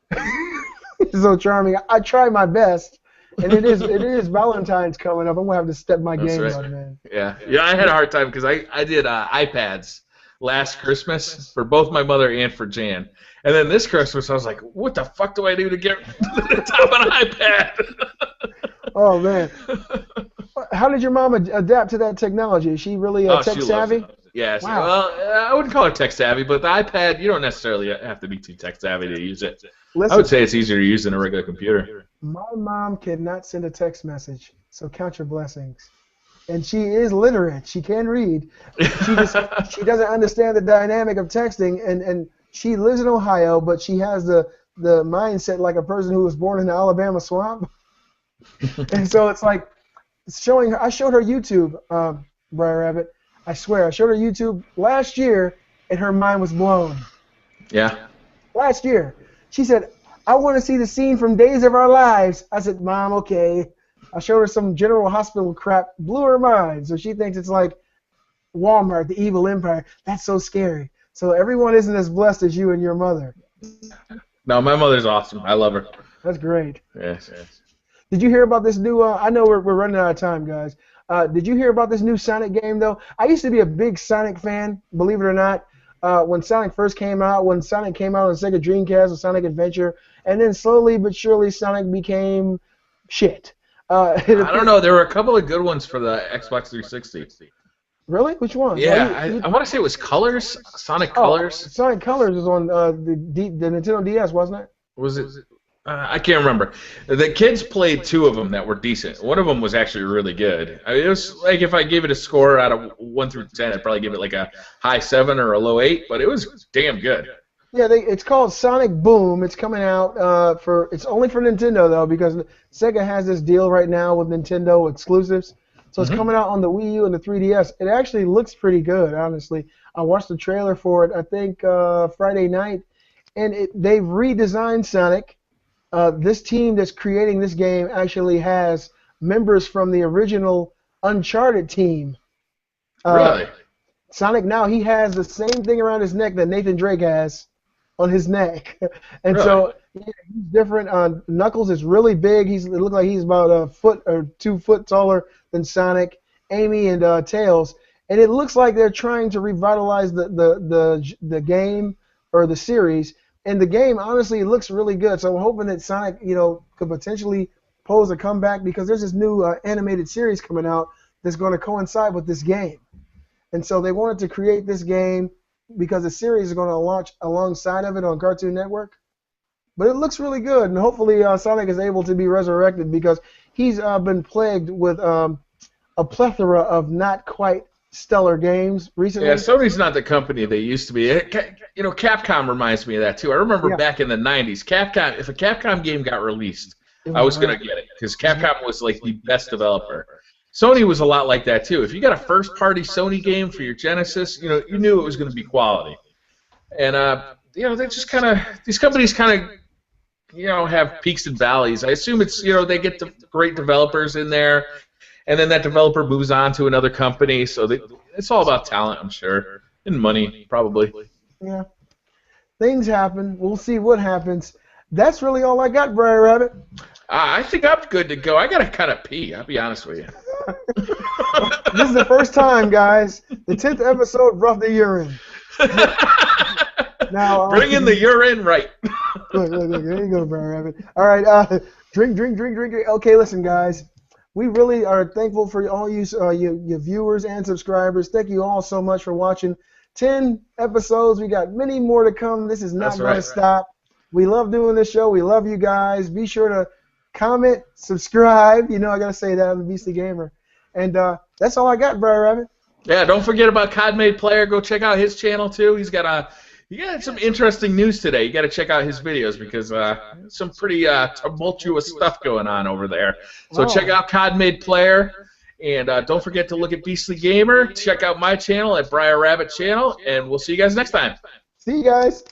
so charming. I try my best, and it is Valentine's coming up. I'm gonna have to step my game up, man. Yeah, I had a hard time because I did iPads last Christmas for both my mother and for Jan. And then this Christmas, I was like, what the fuck do I do to get to the top of an iPad? Oh, man. How did your mom adapt to that technology? Is she really tech savvy? Yes. Wow. Well, I wouldn't call her tech savvy, but the iPad, you don't necessarily have to be too tech savvy to use it. Listen, I would say it's easier to use than a regular computer. My mom cannot send a text message, so count your blessings. And she is literate. She can read. She doesn't understand the dynamic of texting, and she lives in Ohio, but she has the mindset like a person who was born in the Alabama swamp. And so it's like showing her. I showed her YouTube, BriarRabbit. I swear, I showed her YouTube last year, and her mind was blown. Yeah. Last year, she said, "I want to see the scene from Days of Our Lives." I said, "Mom, okay." I showed her some General Hospital crap, blew her mind. So she thinks it's like Walmart, the evil empire. That's so scary. So everyone isn't as blessed as you and your mother. No, my mother's awesome. I love her. That's great. Yes. Did you hear about this new? I know we're running out of time, guys. Did you hear about this new Sonic game though? I used to be a big Sonic fan, believe it or not. when Sonic first came out, when Sonic came out on Sega Dreamcast with Sonic Adventure, and then slowly but surely Sonic became shit. I don't know. There were a couple of good ones for the Xbox 360. Really? Which one? Yeah, I want to say it was Colors, Sonic Colors. Sonic Colors was on the Nintendo DS, wasn't it? Was it? I can't remember. The kids played two of them that were decent. One of them was actually really good. I mean, it was like if I gave it a score out of 1 through 10, I'd probably give it like a high 7 or a low 8, but it was damn good. Yeah, it's called Sonic Boom. It's coming out it's only for Nintendo though, because Sega has this deal right now with Nintendo exclusives. So it's coming out on the Wii U and the 3DS. It actually looks pretty good, honestly. I watched the trailer for it, I think Friday night, and they've redesigned Sonic. This team that's creating this game actually has members from the original Uncharted team. Really? Sonic now, he has the same thing around his neck that Nathan Drake has on his neck. And Really? so he's different. Knuckles is really big. It looks like he's about a foot or 2 foot taller than Sonic, Amy, and Tails. And it looks like they're trying to revitalize the game or the series. And the game, honestly, it looks really good. So I'm hoping that Sonic, could potentially pose a comeback, because there's this new animated series coming out that's going to coincide with this game. And so they wanted to create this game because the series is going to launch alongside of it on Cartoon Network. But it looks really good, and hopefully Sonic is able to be resurrected, because he's been plagued with a plethora of not quite stellar games recently. Yeah, Sony's not the company they used to be. Capcom reminds me of that too. I remember back in the 90s, Capcom. If a Capcom game got released, I was gonna get it, because Capcom was like the best developer. Sony was a lot like that too. If you got a first-party Sony game for your Genesis, you knew it was going to be quality. And they just these companies have peaks and valleys. I assume it's they get the great developers in there, and then that developer moves on to another company. So it's all about talent, I'm sure, and money probably. Yeah, things happen. We'll see what happens. That's really all I got, BriarRabbit. I think I'm good to go. I gotta kind of pee. I'll be honest with you. This is the first time, guys. The 10th episode, Rough the Urine. Now, bring in the urine, right? Look, there you go, BriarRabbit. All right, drink. Okay, listen, guys. We really are thankful for all you viewers and subscribers. Thank you all so much for watching. 10 episodes. We got many more to come. This is not going to stop. We love doing this show. We love you guys. Be sure to comment, subscribe. I got to say that. I'm the Beastly Gamer. And that's all I got, BriarRabbit. Yeah, don't forget about COD Made Player. Go check out his channel, too. He got some interesting news today. You got to check out his videos, because some pretty tumultuous stuff going on over there. So check out COD Made Player. And don't forget to look at Beastly Gamer. Check out my channel at BriarRabbit channel. And we'll see you guys next time. See you guys.